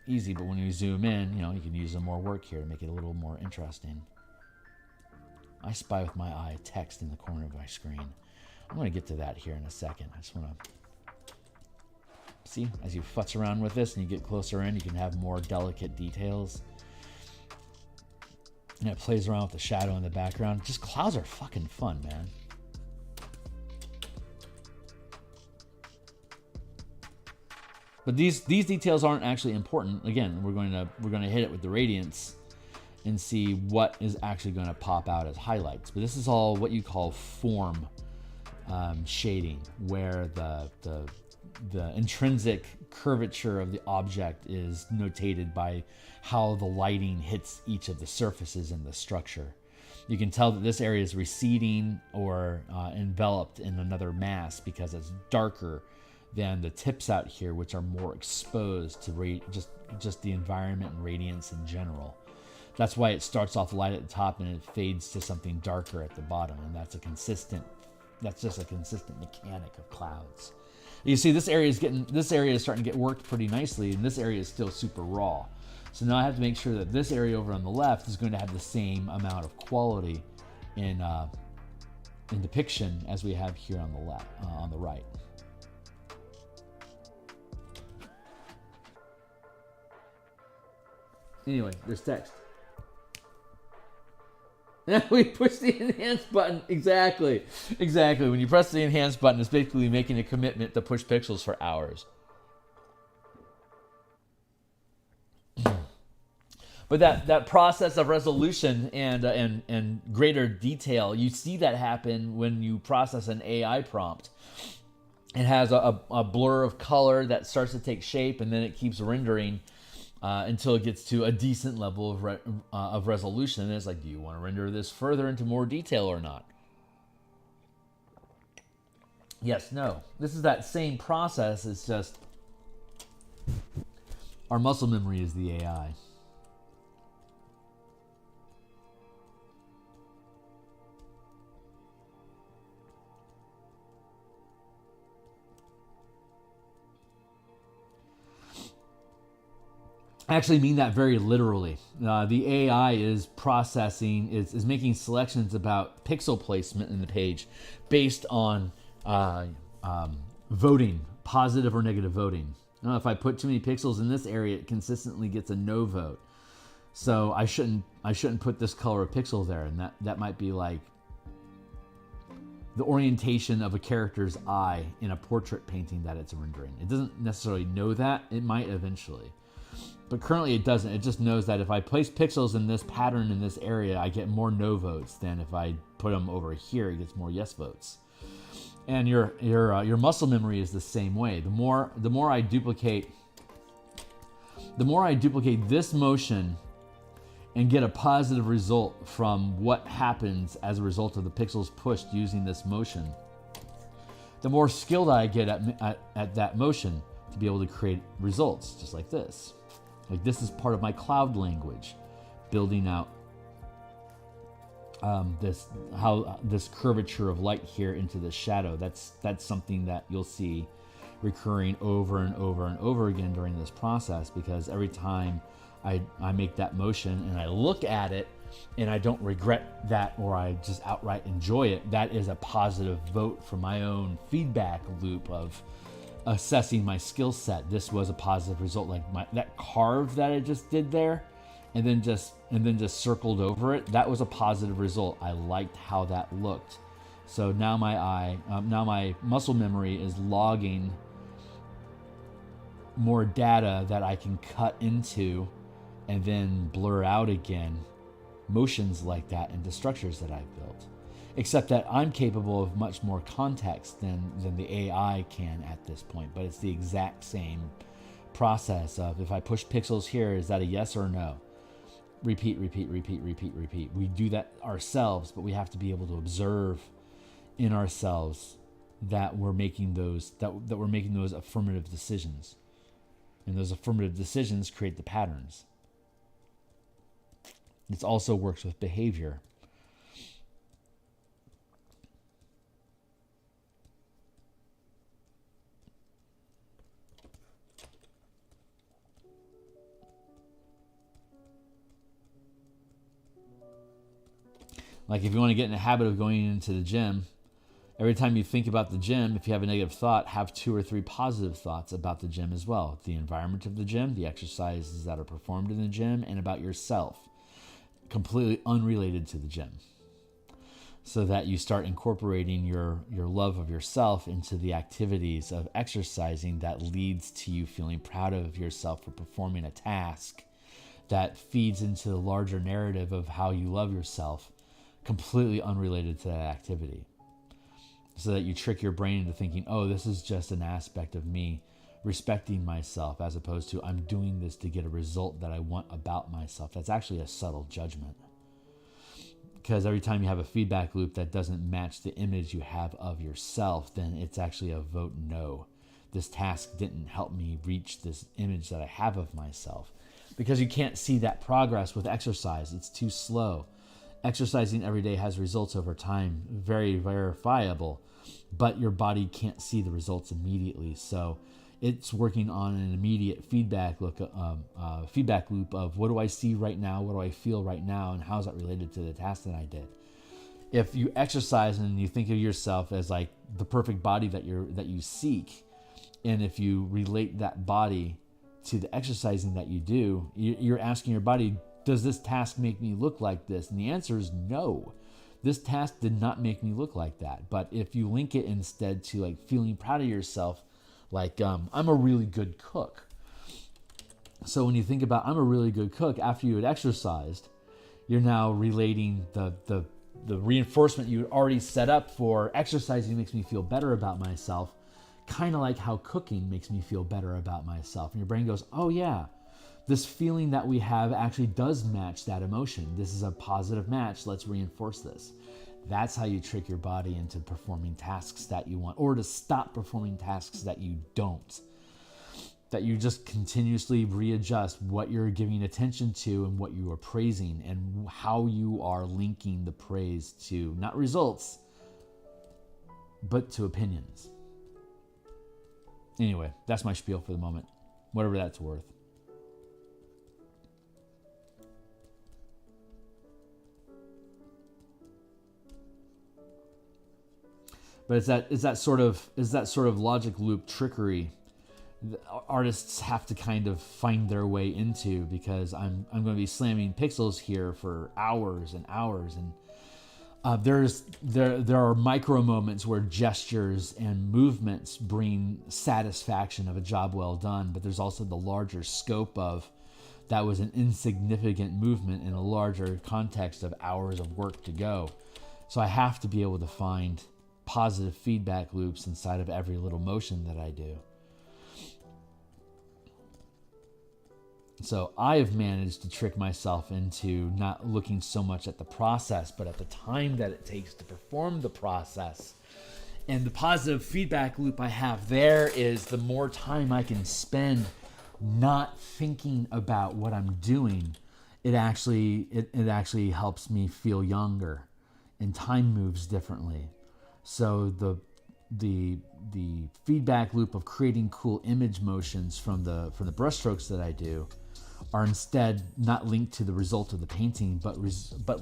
easy, but when you zoom in, you can use some more work here to make it a little more interesting. I spy with my eye text in the corner of my screen. I'm going to get to that here in a second. I just want to see, as you futz around with this and you get closer in, you can have more delicate details. And it plays around with the shadow in the background. Just clouds are fucking fun, man. But these details aren't actually important. Again, we're going to hit it with the radiance and see what is actually going to pop out as highlights. But this is all what you call form shading, where the intrinsic curvature of the object is notated by how the lighting hits each of the surfaces in the structure. You can tell that this area is receding or enveloped in another mass because it's darker than the tips out here, which are more exposed to just the environment and radiance in general. That's why it starts off light at the top and it fades to something darker at the bottom, and that's just a consistent mechanic of clouds. You see, this area is starting to get worked pretty nicely, and this area is still super raw. So now I have to make sure that this area over on the left is going to have the same amount of quality in depiction as we have here on the left, on the right. Anyway, there's text. We push the enhance button. Exactly. When you press the enhance button, it's basically making a commitment to push pixels for hours. But that process of resolution and greater detail, you see that happen when you process an AI prompt. It has a blur of color that starts to take shape, and then it keeps rendering until it gets to a decent level of resolution. And it's like, do you want to render this further into more detail or not? Yes, no. This is that same process. It's just our muscle memory is the AI. I actually mean that very literally. The AI is processing, is making selections about pixel placement in the page based on voting, positive or negative voting. If I put too many pixels in this area, it consistently gets a no vote. So I shouldn't put this color of pixel there, and that might be like the orientation of a character's eye in a portrait painting that it's rendering. It doesn't necessarily know that. It might eventually. But currently it doesn't. It just knows that if I place pixels in this pattern in this area, I get more no votes than if I put them over here, it gets more yes votes. And your muscle memory is the same way. The more I duplicate this motion and get a positive result from what happens as a result of the pixels pushed using this motion, the more skilled I get at that motion to be able to create results just like this. Like, this is part of my cloud language, building out this curvature of light here into the shadow. That's something that you'll see recurring over and over and over again during this process, because every time I make that motion and I look at it and I don't regret that, or I just outright enjoy it, that is a positive vote for my own feedback loop of assessing my skill set. This was a positive result. Like that carve that I just did there, and then just circled over it. That was a positive result. I liked how that looked. So now my muscle memory is logging more data that I can cut into and then blur out again motions like that into structures that I've built. Except that I'm capable of much more context than the AI can at this point. But it's the exact same process of, if I push pixels here, is that a yes or a no? Repeat. We do that ourselves, but we have to be able to observe in ourselves that we're making those affirmative decisions. And those affirmative decisions create the patterns. It also works with behavior. Like, if you want to get in the habit of going into the gym, every time you think about the gym, if you have a negative thought, have 2 or 3 positive thoughts about the gym as well. The environment of the gym, the exercises that are performed in the gym, and about yourself, completely unrelated to the gym. So that you start incorporating your love of yourself into the activities of exercising that leads to you feeling proud of yourself for performing a task that feeds into the larger narrative of how you love yourself, completely unrelated to that activity. So that you trick your brain into thinking, oh, this is just an aspect of me respecting myself, as opposed to I'm doing this to get a result that I want about myself. That's actually a subtle judgment. Because every time you have a feedback loop that doesn't match the image you have of yourself, then it's actually a vote no. This task didn't help me reach this image that I have of myself. Because you can't see that progress with exercise. It's too slow. Exercising every day has results over time, very verifiable, but your body can't see the results immediately. So it's working on an immediate feedback loop of what do I see right now, what do I feel right now, and how is that related to the task that I did. If you exercise and you think of yourself as like the perfect body that you seek, and if you relate that body to the exercising that you do, you're asking your body, does this task make me look like this? And the answer is no. This task did not make me look like that. But if you link it instead to like feeling proud of yourself, like I'm a really good cook. So when you think about I'm a really good cook, after you had exercised, you're now relating the reinforcement you had already set up for exercising makes me feel better about myself, kind of like how cooking makes me feel better about myself. And your brain goes, oh yeah, this feeling that we have actually does match that emotion. This is a positive match. Let's reinforce this. That's how you trick your body into performing tasks that you want, or to stop performing tasks that you don't. That you just continuously readjust what you're giving attention to and what you are praising, and how you are linking the praise to not results, but to opinions. Anyway, that's my spiel for the moment, whatever that's worth. But it's that sort of logic loop trickery that artists have to kind of find their way into, because I'm going to be slamming pixels here for hours and hours, and there are micro moments where gestures and movements bring satisfaction of a job well done, but there's also the larger scope of that was an insignificant movement in a larger context of hours of work to go. So I have to be able to find positive feedback loops inside of every little motion that I do. So I have managed to trick myself into not looking so much at the process, but at the time that it takes to perform the process. And the positive feedback loop I have there is the more time I can spend not thinking about what I'm doing, it actually helps me feel younger, and time moves differently. So the feedback loop of creating cool image motions from the brushstrokes that I do are instead not linked to the result of the painting, but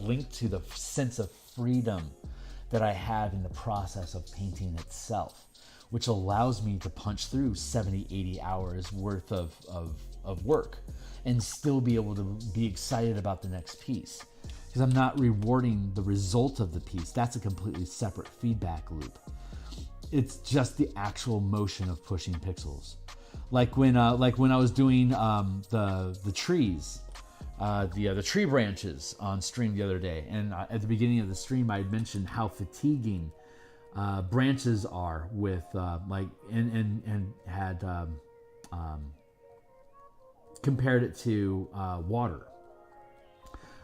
linked to the sense of freedom that I have in the process of painting itself, which allows me to punch through 70, 80 hours worth of work and still be able to be excited about the next piece. Because I'm not rewarding the result of the piece. That's a completely separate feedback loop. It's just the actual motion of pushing pixels. Like when I was doing the trees, the tree branches on stream the other day, and at the beginning of the stream I had mentioned how fatiguing branches are with and had compared it to water,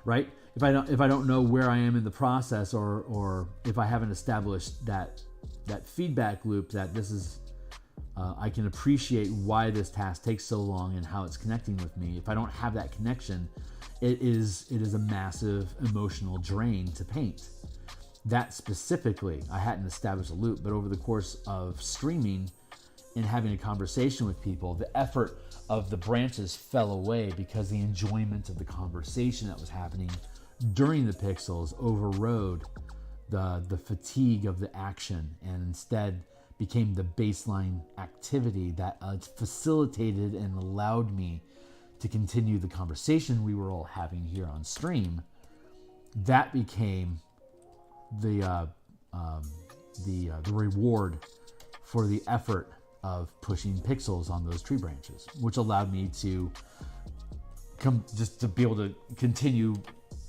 right? If I don't know where I am in the process, or if I haven't established that feedback loop, that this is I can appreciate why this task takes so long and how it's connecting with me. If I don't have that connection, it is a massive emotional drain to paint. That specifically, I hadn't established a loop, but over the course of streaming and having a conversation with people, the effort of the branches fell away because the enjoyment of the conversation that was happening during the pixels overrode the fatigue of the action, and instead became the baseline activity that facilitated and allowed me to continue the conversation we were all having here on stream. That became the reward for the effort of pushing pixels on those tree branches, which allowed me to just to be able to continue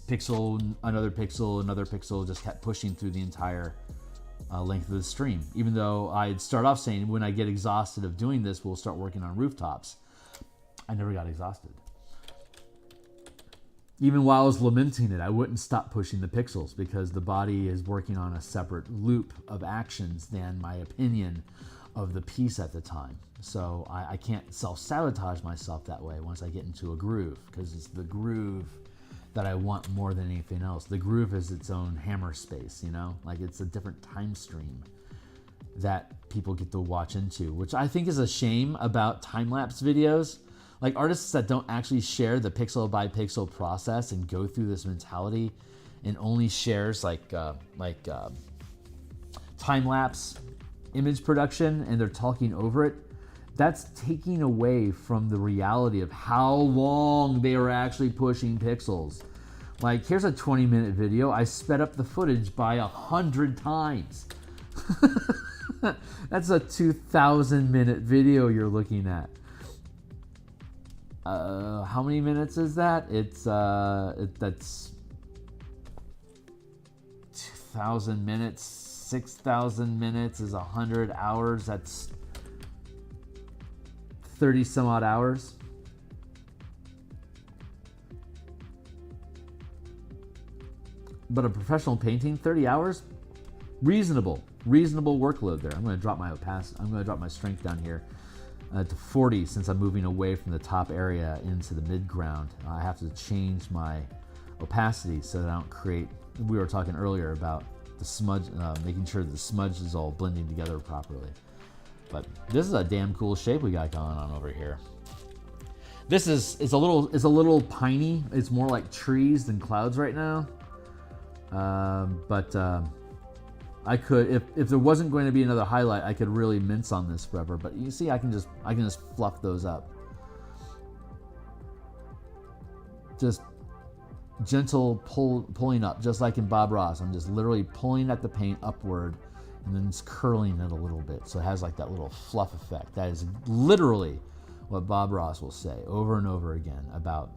pixel, another pixel, just kept pushing through the entire length of the stream. Even though I'd start off saying, when I get exhausted of doing this, we'll start working on rooftops. I never got exhausted. Even while I was lamenting it, I wouldn't stop pushing the pixels because the body is working on a separate loop of actions than my opinion of the piece at the time. So I can't self-sabotage myself that way once I get into a groove, because it's the groove that I want more than anything else. The groove is its own hammer space, you know? Like, it's a different time stream that people get to watch into, which I think is a shame about time-lapse videos. Like, artists that don't actually share the pixel by pixel process and go through this mentality and only shares time-lapse image production and they're talking over it, that's taking away from the reality of how long they are actually pushing pixels. Like, here's a 20-minute video. I sped up the footage by 100 times. That's a 2,000-minute video you're looking at. How many minutes is that? That's 2,000 minutes. 6,000 minutes is 100 hours. That's 30 some odd hours. But a professional painting, 30 hours, reasonable workload there. I'm going to drop my opacity. I'm going to drop my strength down here to 40 since I'm moving away from the top area into the mid ground. I have to change my opacity so that I don't create. We were talking earlier about the smudge, making sure that the smudge is all blending together properly. But this is a damn cool shape we got going on over here. This is a little piney. It's more like trees than clouds right now. I could, if there wasn't going to be another highlight, I could really mince on this forever. But you see, I can just fluff those up. Just gentle pulling up, just like in Bob Ross. I'm just literally pulling at the paint upward and then it's curling it a little bit. So it has like that little fluff effect. That is literally what Bob Ross will say over and over again about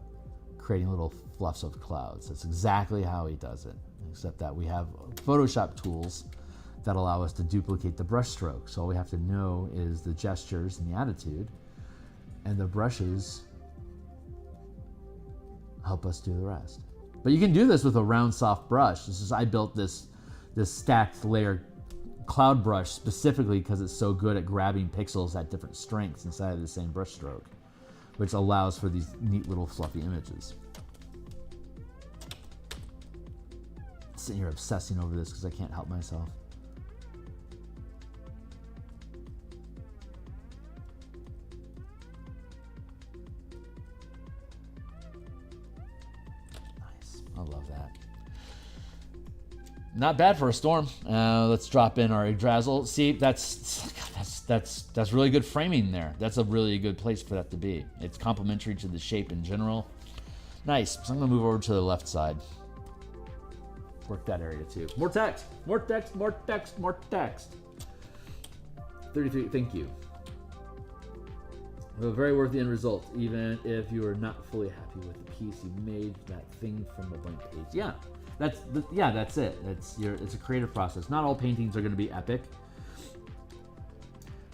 creating little fluffs of clouds. That's exactly how he does it, except that we have Photoshop tools that allow us to duplicate the brush stroke. So all we have to know is the gestures and the attitude, and the brushes help us do the rest. But you can do this with a round, soft brush. I built this stacked layer cloud brush specifically because it's so good at grabbing pixels at different strengths inside of the same brush stroke, which allows for these neat little fluffy images. I'm sitting here obsessing over this because I can't help myself. I love that. Not bad for a storm. Let's drop in our Yggdrasil. See, that's really good framing there. That's a really good place for that to be. It's complementary to the shape in general. Nice. So I'm gonna move over to the left side. Work that area too. More text. More text. More text. More text. 33. Thank you. A very worthy end result, even if you are not fully happy with the piece you made. That thing from a blank page. Yeah, that's it. It's a creative process. Not all paintings are going to be epic,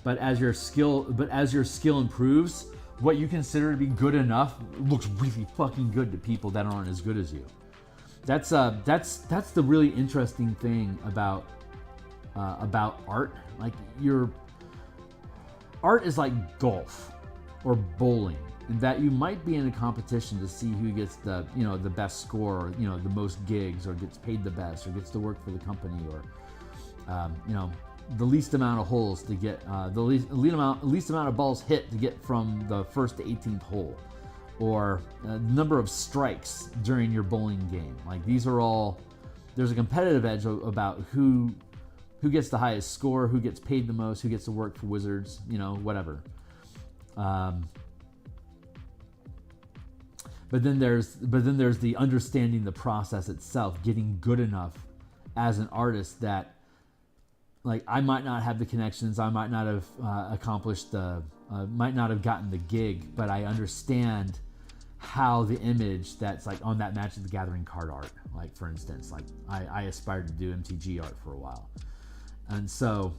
but as your skill improves, what you consider to be good enough looks really fucking good to people that aren't as good as you. That's the really interesting thing about art. Like, your art is like golf or bowling, in that you might be in a competition to see who gets the best score, or the most gigs, or gets paid the best, or gets to work for the company, or the least amount of holes to get the least amount of balls hit to get from the first to 18th hole, or number of strikes during your bowling game. Like, these are all, there's a competitive edge about who gets the highest score, who gets paid the most, who gets to work for Wizards, whatever. But then there's the understanding the process itself, getting good enough as an artist that, like, I might not have the connections, I might not have accomplished might not have gotten the gig, but I understand how the image that's like on that Magic the Gathering card art, like for instance, like I aspired to do MTG art for a while. And so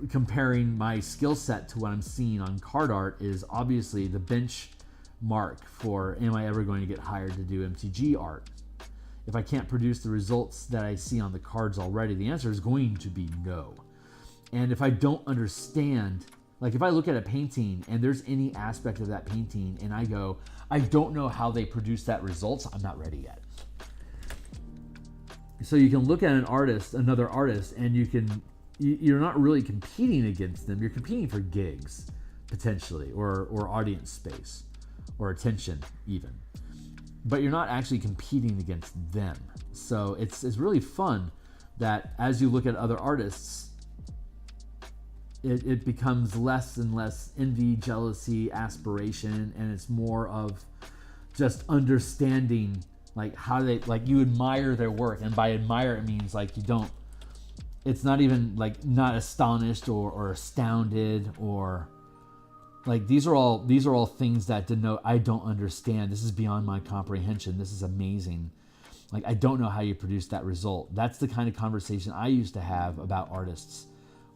comparing my skill set to what I'm seeing on card art is obviously the benchmark for, am I ever going to get hired to do MTG art? If I can't produce the results that I see on the cards already, the answer is going to be no. And if I don't understand, like if I look at a painting and there's any aspect of that painting and I go, I don't know how they produce that results, I'm not ready yet. So you can look at another artist, and you're not really competing against them. You're competing for gigs, potentially, or audience space, or attention even. But you're not actually competing against them. So it's really fun that as you look at other artists, it becomes less and less envy, jealousy, aspiration, and it's more of just understanding like how they, like you admire their work. And by admire, it means like you don't, it's not even like not astonished or astounded, or like these are all things that denote I don't understand. This is beyond my comprehension. This is amazing. Like I don't know how you produce that result. That's the kind of conversation I used to have about artists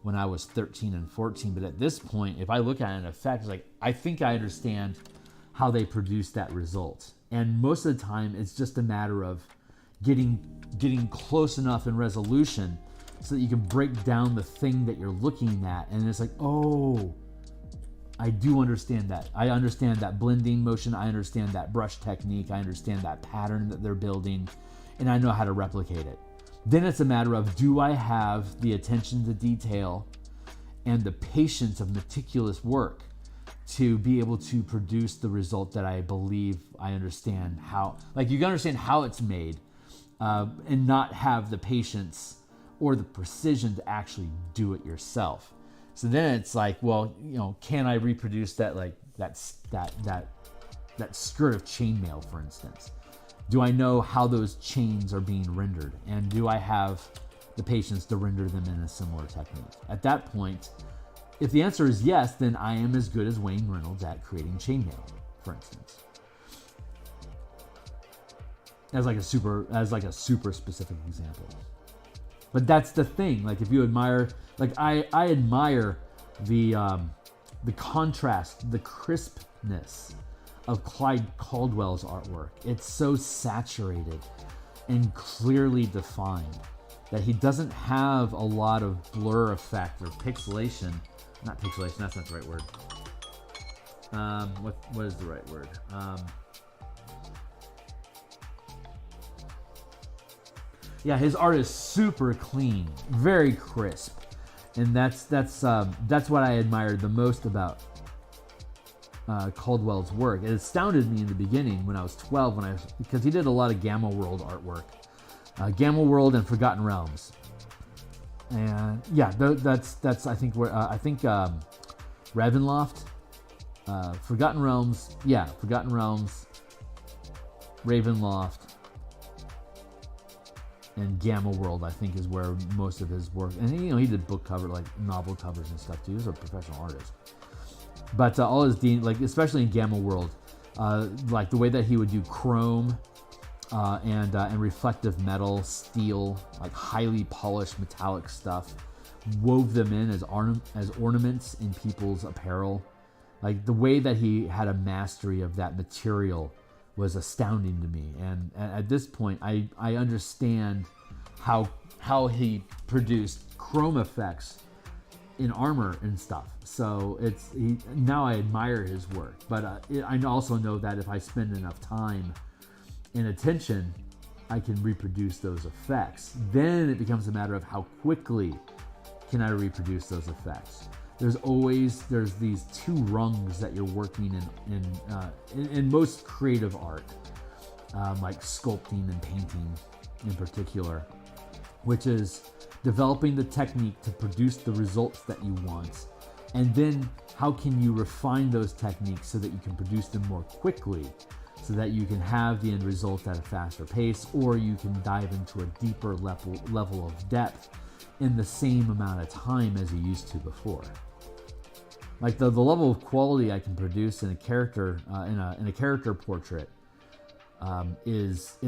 when I was 13 and 14. But at this point, if I look at an effect, it's like I think I understand how they produce that result. And most of the time, it's just a matter of getting close enough in resolution so that you can break down the thing that you're looking at. And it's like, oh, I do understand that. I understand that blending motion. I understand that brush technique. I understand that pattern that they're building, and I know how to replicate it. Then it's a matter of, do I have the attention to detail and the patience of meticulous work to be able to produce the result that I believe I understand how, like you can understand how it's made, and not have the patience or the precision to actually do it yourself. So then it's like, well, you know, can I reproduce that, like that skirt of chainmail, for instance? Do I know how those chains are being rendered? And do I have the patience to render them in a similar technique? At that point, if the answer is yes, then I am as good as Wayne Reynolds at creating chainmail, for instance. As like a super specific example. But that's the thing. Like if you admire, like I admire the contrast, the crispness of Clyde Caldwell's artwork. It's so saturated and clearly defined that he doesn't have a lot of blur effect or pixelation. Not pixelation, that's not the right word. What is the right word? Yeah, his art is super clean, very crisp, and that's what I admired the most about Caldwell's work. It astounded me in the beginning when I was 12, because he did a lot of Gamma World artwork, Gamma World and Forgotten Realms, and yeah, that's I think where Ravenloft, Forgotten Realms, Ravenloft, and Gamma World, I think, is where most of his work, and he did book cover, like novel covers and stuff too. He was a professional artist. But all his like especially in Gamma World, like the way that he would do chrome and reflective metal, steel, like highly polished metallic stuff, wove them in as ornaments in people's apparel. Like the way that he had a mastery of that material was astounding to me. And at this point, I understand how he produced chrome effects in armor and stuff. So now I admire his work. But I also know that if I spend enough time and attention, I can reproduce those effects. Then it becomes a matter of how quickly can I reproduce those effects. There's these two rungs that you're working in most creative art, like sculpting and painting in particular, which is developing the technique to produce the results that you want, and then how can you refine those techniques so that you can produce them more quickly, so that you can have the end result at a faster pace, or you can dive into a deeper level of depth in the same amount of time as you used to before. Like the level of quality I can produce in a character in a character portrait is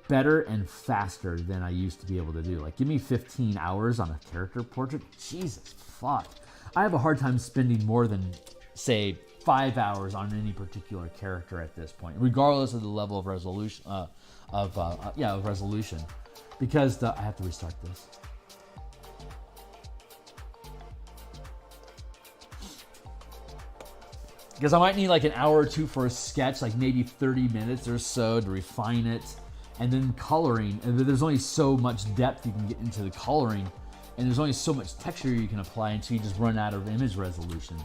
better and faster than I used to be able to do. Like, give me 15 hours on a character portrait. Jesus fuck, I have a hard time spending more than, say, 5 hours on any particular character at this point, regardless of the level of resolution of resolution, because I have to restart this. Because I might need like an hour or two for a sketch, like maybe 30 minutes or so to refine it. And then coloring, and there's only so much depth you can get into the coloring, and there's only so much texture you can apply until you just run out of image resolution.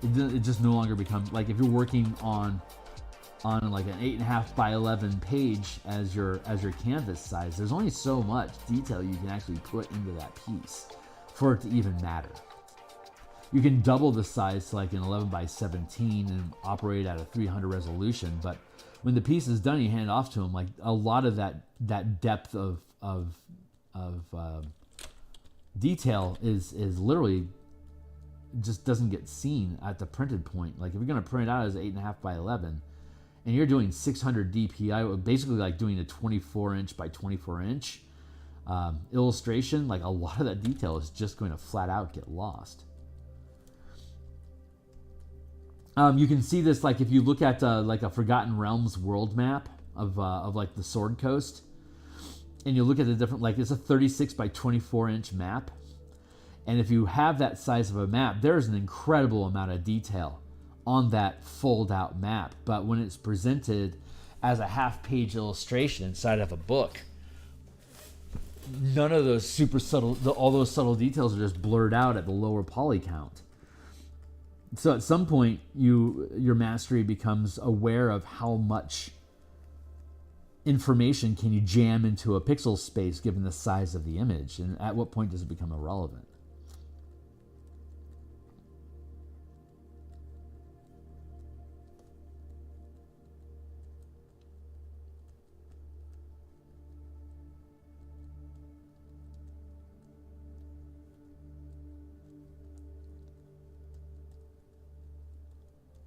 It just no longer becomes, like if you're working on like an 8.5 by 11 page as your canvas size, there's only so much detail you can actually put into that piece for it to even matter. You can double the size to like an 11 by 17 and operate at a 300 resolution, but when the piece is done, you hand it off to them. Like a lot of that depth of detail is literally just doesn't get seen at the printed point. Like if you're gonna print it out as 8.5 by 11, and you're doing 600 DPI, basically like doing a 24 inch by 24 inch illustration, like a lot of that detail is just going to flat out get lost. You can see this, like if you look at like a Forgotten Realms world map of like the Sword Coast, and you look at the different, like it's a 36 by 24 inch map, and if you have that size of a map, there's an incredible amount of detail on that fold out map. But when it's presented as a half-page illustration inside of a book, none of those super subtle, all those subtle details are just blurred out at the lower poly count. So at some point, your mastery becomes aware of how much information can you jam into a pixel space given the size of the image, and at what point does it become irrelevant?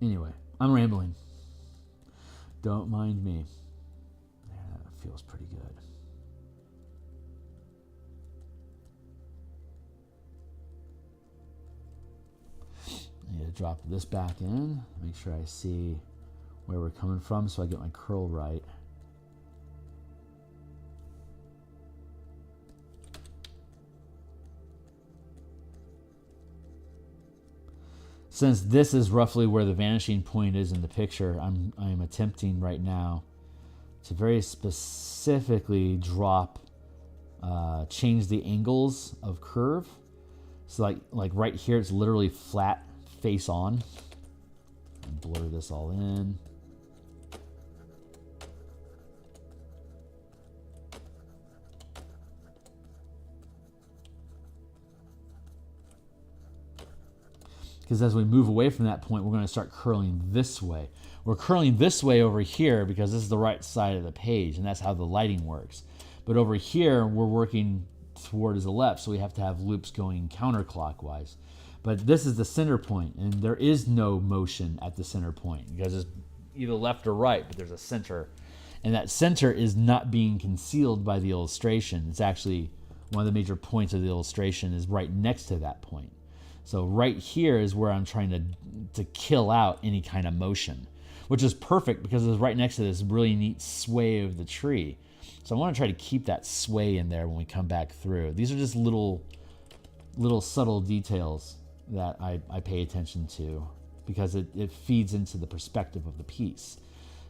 Anyway, I'm rambling. Don't mind me. Yeah, that feels pretty good. I need to drop this back in, make sure I see where we're coming from so I get my curl right. Since this is roughly where the vanishing point is in the picture, I'm attempting right now to very specifically change the angles of curve. So like right here, it's literally flat face on. And blur this all in. Because as we move away from that point, we're going to start curling this way. We're curling this way over here because this is the right side of the page, and that's how the lighting works. But over here, we're working towards the left, so we have to have loops going counterclockwise. But this is the center point, and there is no motion at the center point because it's either left or right, but there's a center. And that center is not being concealed by the illustration. It's actually one of the major points of the illustration is right next to that point. So right here is where I'm trying to kill out any kind of motion, which is perfect because it's right next to this really neat sway of the tree. So I want to try to keep that sway in there when we come back through. These are just little subtle details that I pay attention to because it feeds into the perspective of the piece.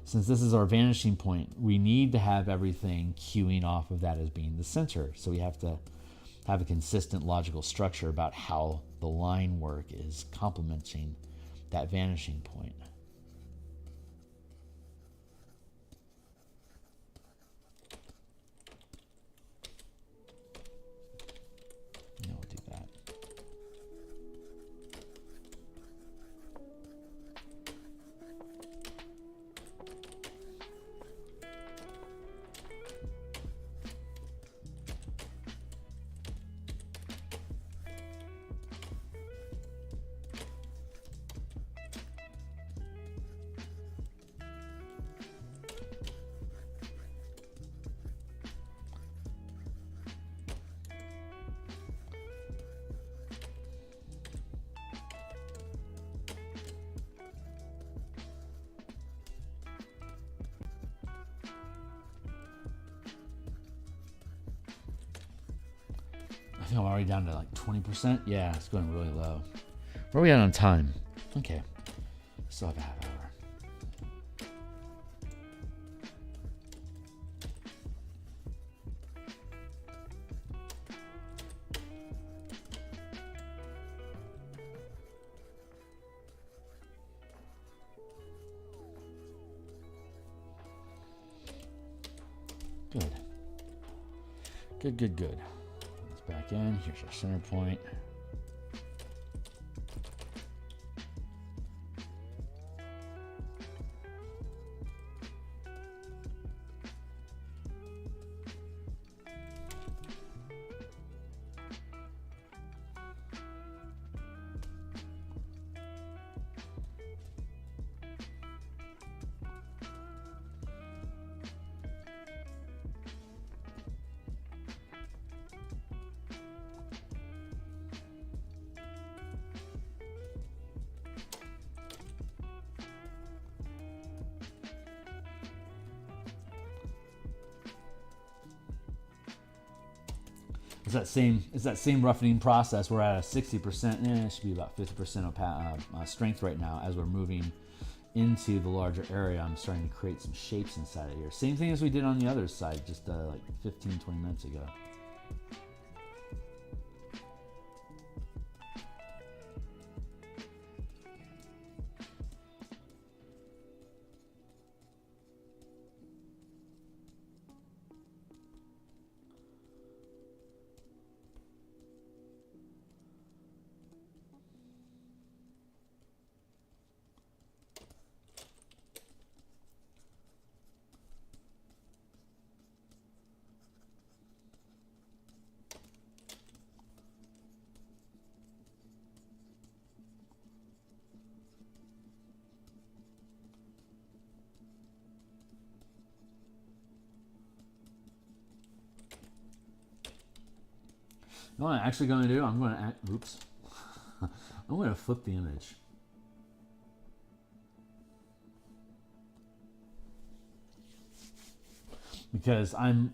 Since this is our vanishing point, we need to have everything cueing off of that as being the center. So we have to have a consistent logical structure about how the line work is complementing that vanishing point. Yeah, we'll do that. think I'm already down to like 20%. Yeah, it's going really low. Where are we at on time? Okay. Still have a half hour. Good. Good, good, good. Let's back in. Here's our center point. It's that same roughening process. We're at a 60%. It should be about 50% of strength right now. As we're moving into the larger area, I'm starting to create some shapes inside of here. Same thing as we did on the other side, just like 15, 20 minutes ago. You know what I'm actually going to do? I'm going to oops. I'm going to flip the image. Because I'm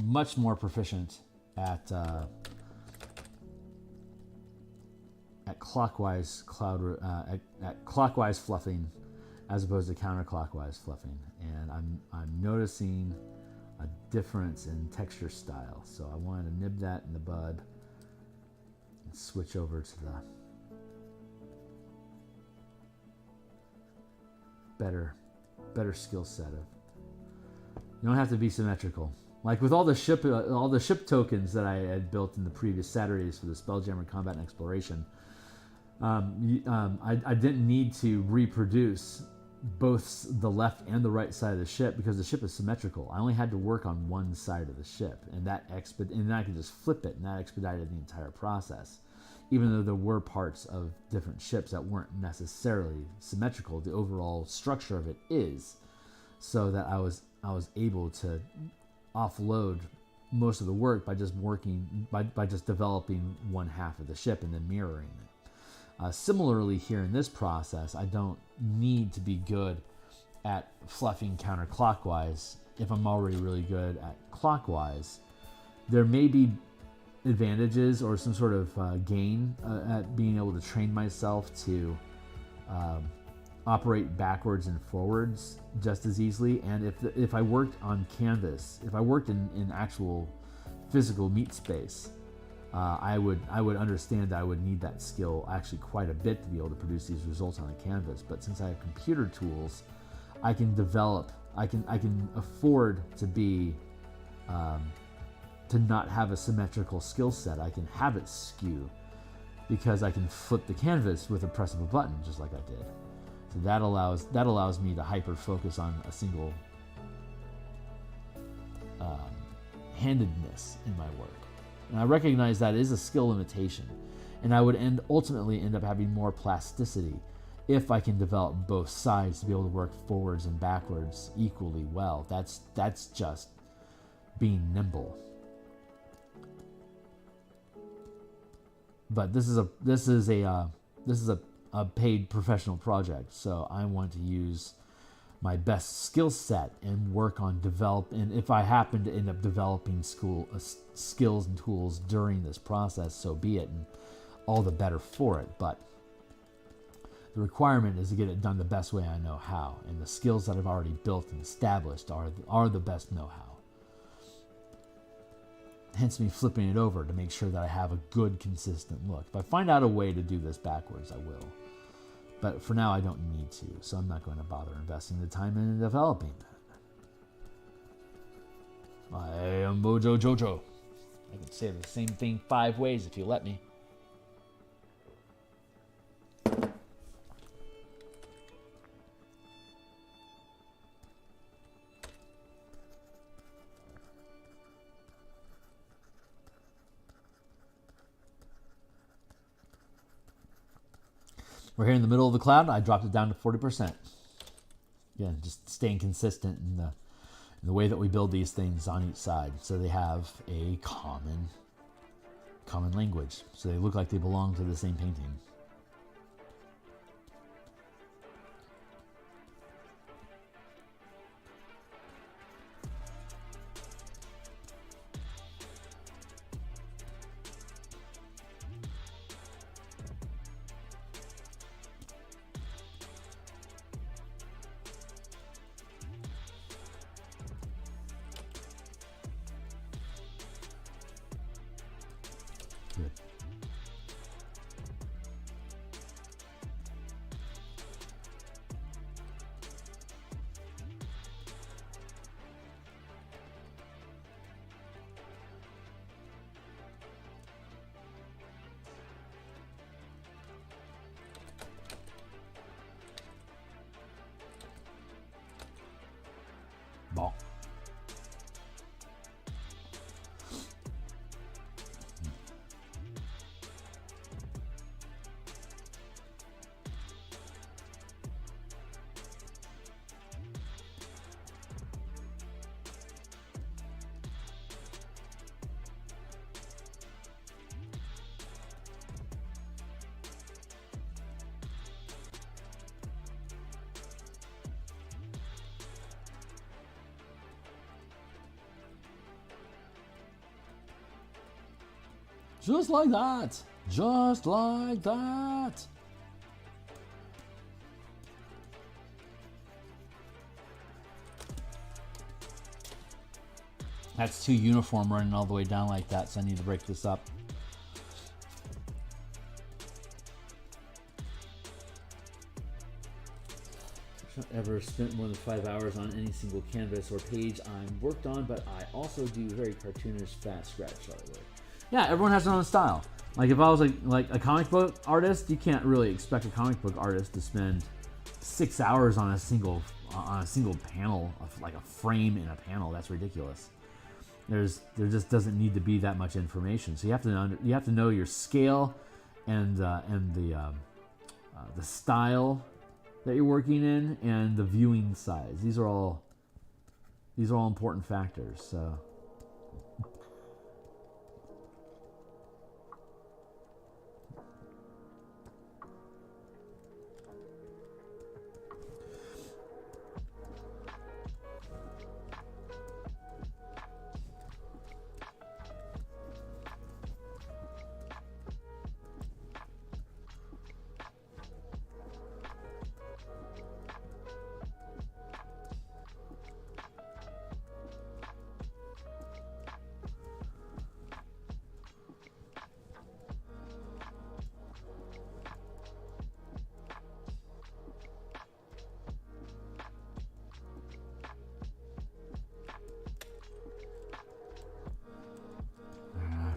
much more proficient at clockwise at clockwise fluffing as opposed to counterclockwise fluffing, and I'm noticing a difference in texture style. So I wanted to nib that in the bud and switch over to the better skill set of. You don't have to be symmetrical. Like with all the ship tokens that I had built in the previous Saturdays for the Spelljammer Combat and Exploration, I didn't need to reproduce both the left and the right side of the ship because the ship is symmetrical. I only had to work on one side of the ship, and then I could just flip it, and that expedited the entire process. Even though there were parts of different ships that weren't necessarily symmetrical, the overall structure of it is, so that I was able to offload most of the work by just developing one half of the ship and then mirroring it. Similarly, here in this process, I don't need to be good at fluffing counterclockwise if I'm already really good at clockwise. There may be advantages or some sort of gain at being able to train myself to operate backwards and forwards just as easily. And if I worked on canvas, if I worked in actual physical meat space, I would understand that I would need that skill actually quite a bit to be able to produce these results on a canvas. But since I have computer tools, I can afford to be to not have a symmetrical skill set. I can have it skew because I can flip the canvas with a press of a button, just like I did. So that allows me to hyper focus on a single handedness in my work. And I recognize that is a skill limitation, and I would ultimately end up having more plasticity if I can develop both sides to be able to work forwards and backwards equally well. That's just being nimble. But this is a paid professional project, so I want to use my best skill set and work on and if I happen to end up developing skills and tools during this process, so be it, and all the better for it. But the requirement is to get it done the best way I know how, and the skills that I've already built and established are the best know-how. Hence me flipping it over to make sure that I have a good, consistent look. If I find out a way to do this backwards, I will. But for now, I don't need to, so I'm not going to bother investing the time in developing that. I am Mojo Jojo. I can say the same thing 5 ways if you let me. We're here in the middle of the cloud. I dropped it down to 40%. Again, just staying consistent in the way that we build these things on each side, so they have a common language, so they look like they belong to the same painting. Good. Bon. Just like that. Just like that. That's too uniform running all the way down like that, so I need to break this up. I've not ever spent more than 5 hours on any single canvas or page I'm worked on, but I also do very cartoonish, fast scratch artwork. Yeah, everyone has their own style. Like if I was like a comic book artist, you can't really expect a comic book artist to spend 6 hours on a single panel of like a frame in a panel. That's ridiculous. There just doesn't need to be that much information. So you have to know your scale and the style that you're working in and the viewing size. These are all important factors. So.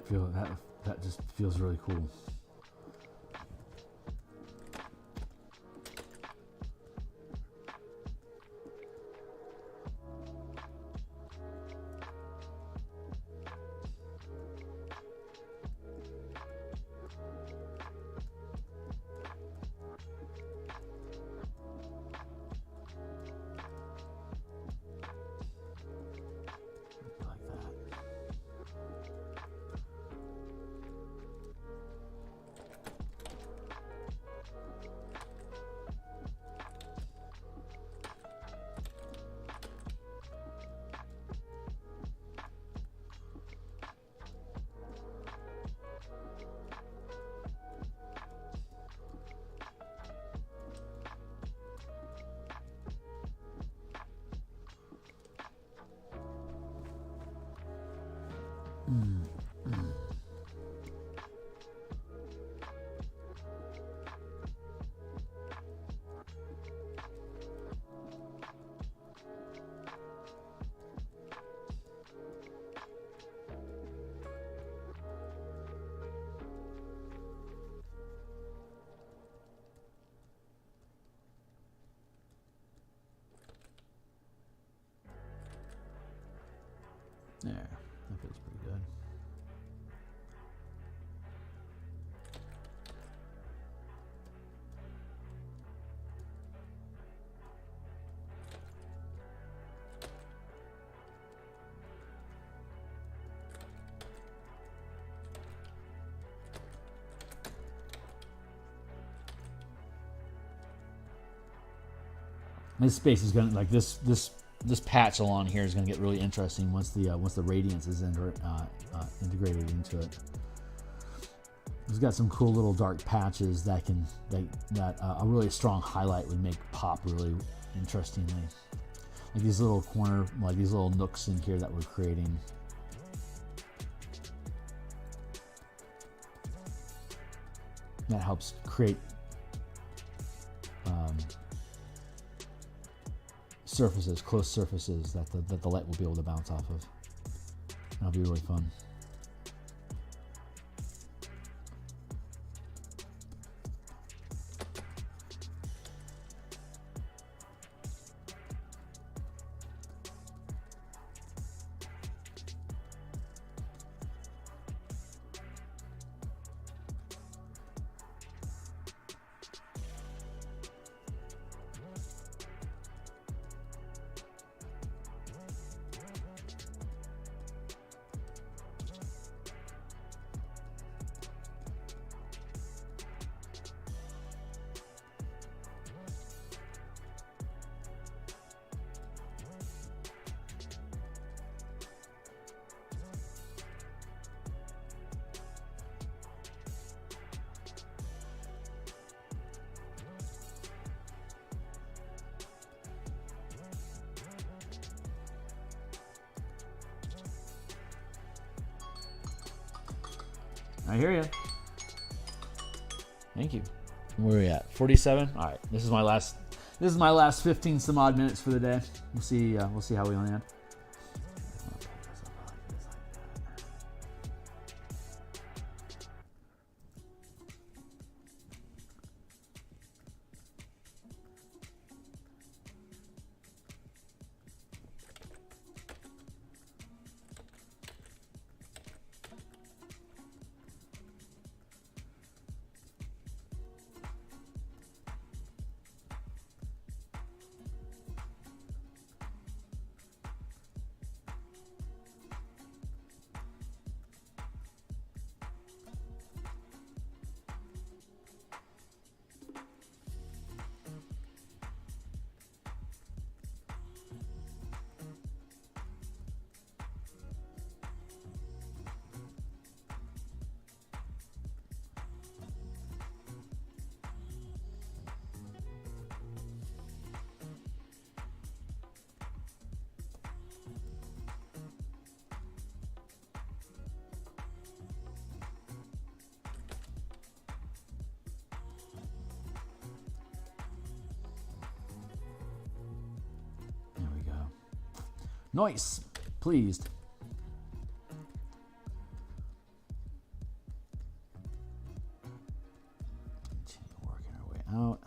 Feel that just feels really cool. There, that feels pretty good. This space is gonna like this patch along here is gonna get really interesting once the radiance is integrated into it. It's got some cool little dark patches that a really strong highlight would make pop really interestingly. Like these little these little nooks in here that we're creating. That helps create surfaces, close surfaces that the light will be able to bounce off of. That'll be really fun. I hear you. Thank you. Where are we at? 47. All right. This is my last 15 some odd minutes for the day. We'll see how we land. Nice. Pleased. Continue working our way out.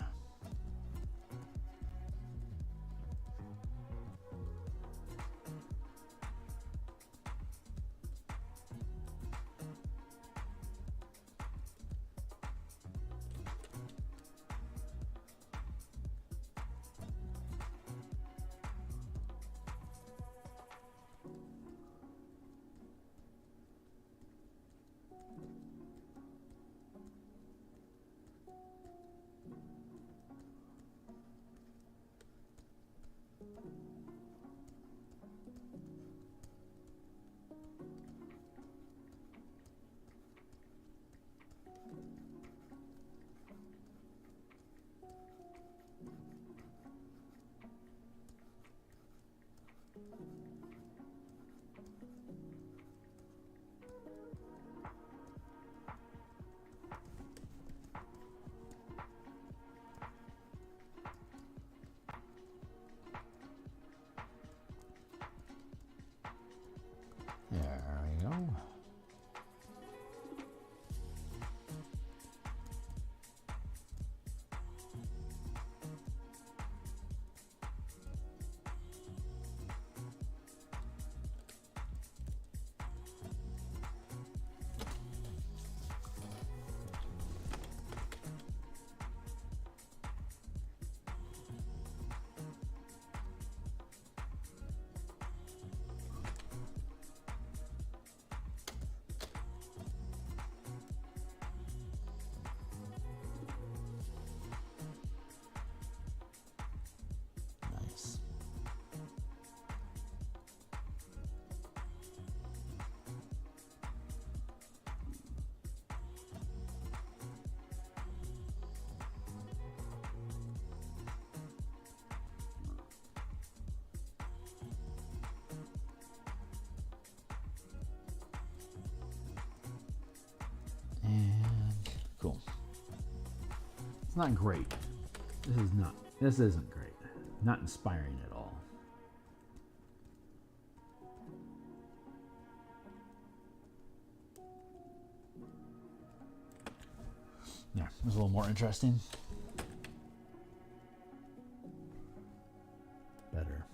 not great. This isn't great. Not inspiring at all. Yeah, it was a little more interesting. Better.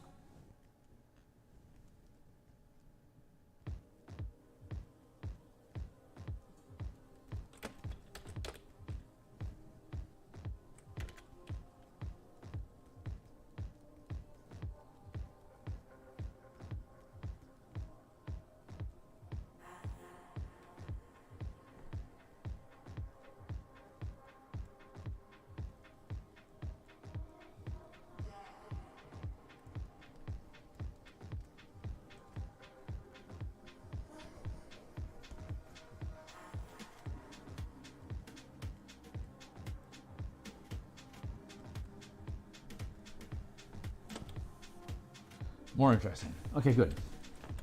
More interesting. Okay, good.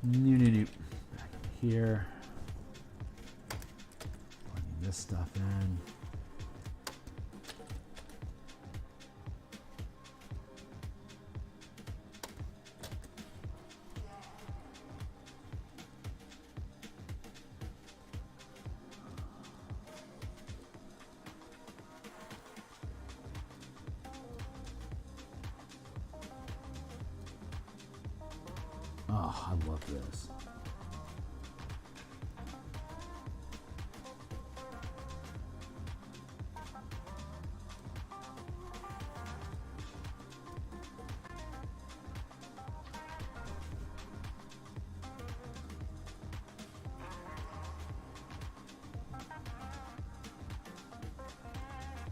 New. Back here. Putting this stuff in. Oh, I love this.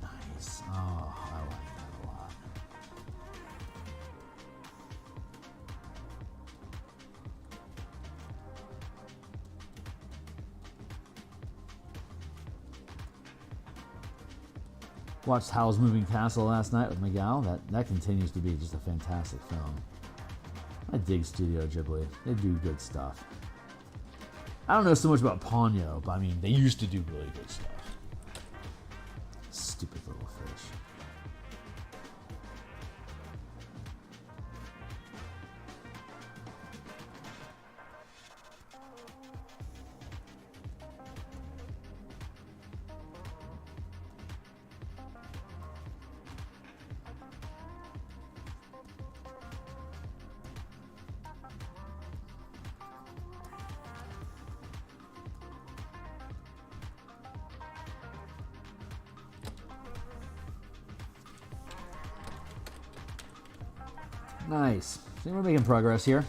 Nice. Oh, I like that a lot. Watched Howl's Moving Castle last night with Miguel. That continues to be just a fantastic film. I dig Studio Ghibli. They do good stuff. I don't know so much about Ponyo, but I mean, they used to do really good stuff. Stupid little fish. Nice. See, we're making progress here.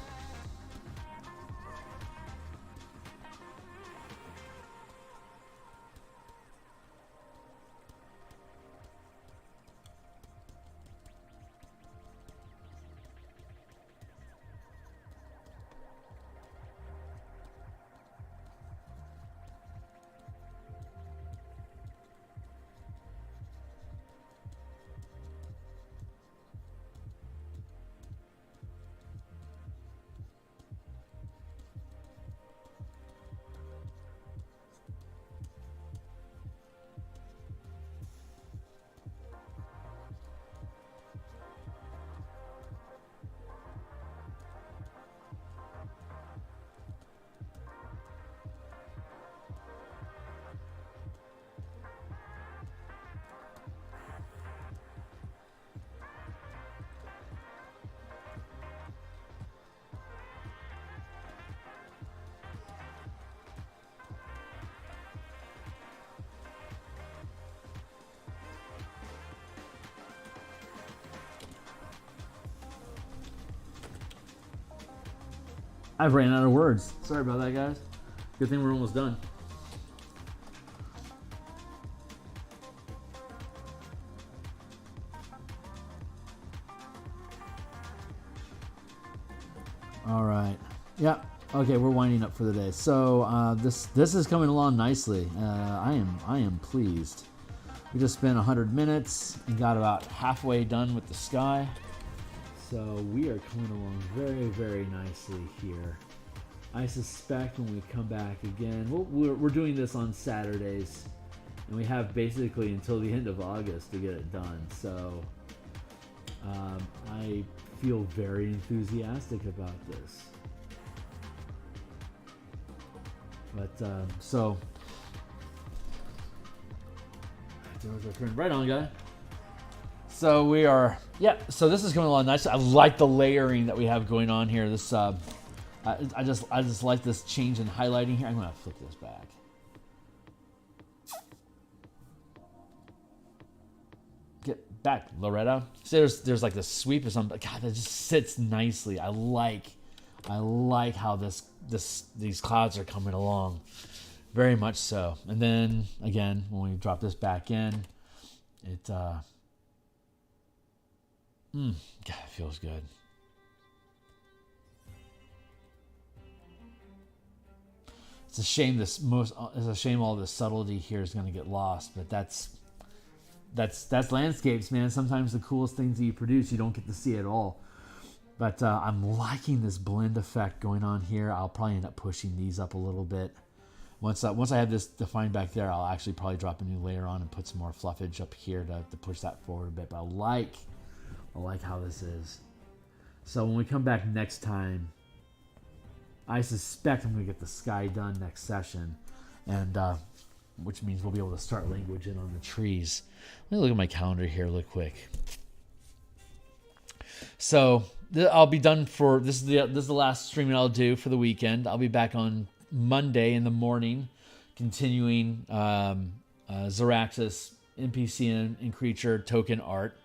I've ran out of words. Sorry about that, guys. Good thing we're almost done. All right. Yeah. Okay, we're winding up for the day. So this is coming along nicely. I am pleased. We just spent 100 minutes and got about halfway done with the sky. So we are coming along very, very nicely here. I suspect when we come back again, we're doing this on Saturdays, And we have basically until the end of August to get it done. So I feel very enthusiastic about this. But so right on, guy. So we are, yeah. So this is coming along nice. I like the layering that we have going on here. This, I just like this change in highlighting here. I'm gonna flip this back. Get back, Loretta. So there's like this sweep or something. God, that just sits nicely. I like how these clouds are coming along. Very much so. And then again, when we drop this back in, it God, it feels good. It's a shame all this subtlety here is going to get lost, but that's landscapes, man. Sometimes the coolest things that you produce, you don't get to see at all. But I'm liking this blend effect going on here. I'll probably end up pushing these up a little bit. Once I have this defined back there, I'll actually probably drop a new layer on and put some more fluffage up here to push that forward a bit. But I like how this is. So when we come back next time, I suspect I'm going to get the sky done next session, and which means we'll be able to start language in on the trees. Let me look at my calendar here real quick. So I'll be done for this is the last streaming I'll do for the weekend. I'll be back on Monday in the morning, continuing Zaraxis NPC and creature token art.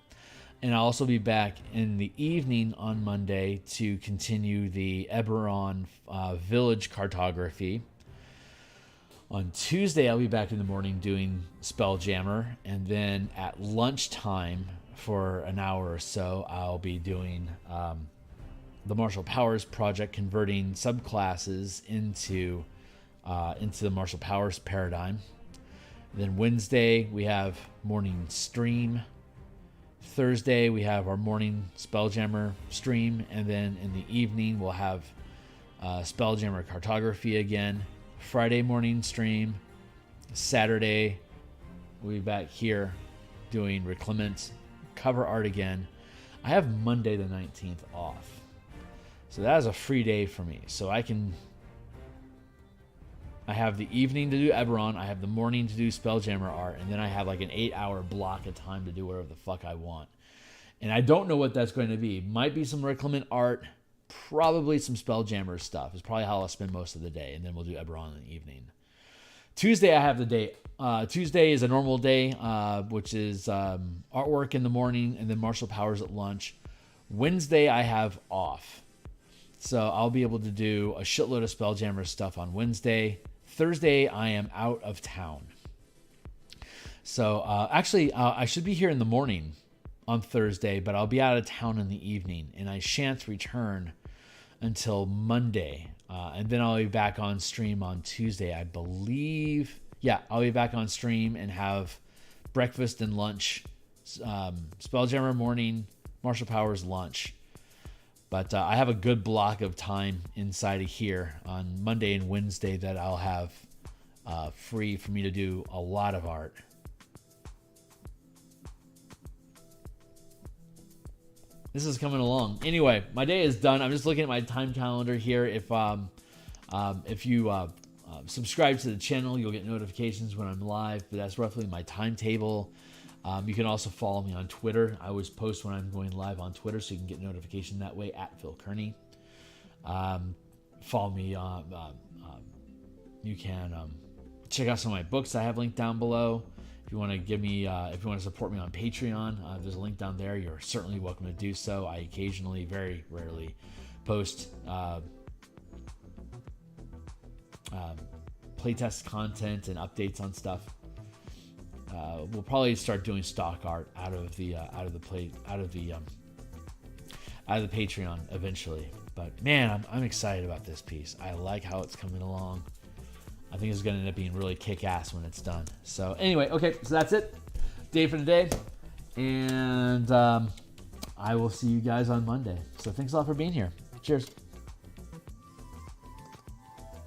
And I'll also be back in the evening on Monday to continue the Eberron village cartography. On Tuesday, I'll be back in the morning doing Spelljammer. And then at lunchtime for an hour or so, I'll be doing the Martial Powers project, converting subclasses into the Martial Powers paradigm. And then Wednesday, we have morning stream. Thursday, we have our morning Spelljammer stream, and then in the evening, we'll have Spelljammer cartography again. Friday morning stream. Saturday, we'll be back here doing Reclaimant cover art again. I have Monday the 19th off, so that is a free day for me. So I have the evening to do Eberron, I have the morning to do Spelljammer art, and then I have like an 8-hour block of time to do whatever the fuck I want. And I don't know what that's going to be. Might be some Reclaimant art, probably some Spelljammer stuff. It's probably how I'll spend most of the day, and then we'll do Eberron in the evening. Tuesday, I have the day. Tuesday is a normal day, which is artwork in the morning, and then martial powers at lunch. Wednesday, I have off. So I'll be able to do a shitload of Spelljammer stuff on Wednesday. Thursday, I am out of town. So actually, I should be here in the morning on Thursday, but I'll be out of town in the evening, and I shan't return until Monday. And then I'll be back on stream on Tuesday, I believe. Yeah, I'll be back on stream and have breakfast and lunch, Spelljammer morning, Martial Powers lunch. But I have a good block of time inside of here on Monday and Wednesday that I'll have free for me to do a lot of art. This is coming along. Anyway, my day is done. I'm just looking at my time calendar here. If you subscribe to the channel, you'll get notifications when I'm live. But that's roughly my timetable. You can also follow me on Twitter. I always post when I'm going live on Twitter, so you can get notification that way at Phil Kearney. Follow me. You can check out some of my books I have linked down below. If you want to give me, if you want to support me on Patreon, there's a link down there. You're certainly welcome to do so. I occasionally, very rarely, post playtest content and updates on stuff. We'll probably start doing stock art out of the Patreon eventually. But man, I'm excited about this piece. I like how it's coming along. I think it's going to end up being really kick-ass when it's done. So anyway, okay, so that's it. Day for today. And I will see you guys on Monday. So thanks a lot for being here. Cheers.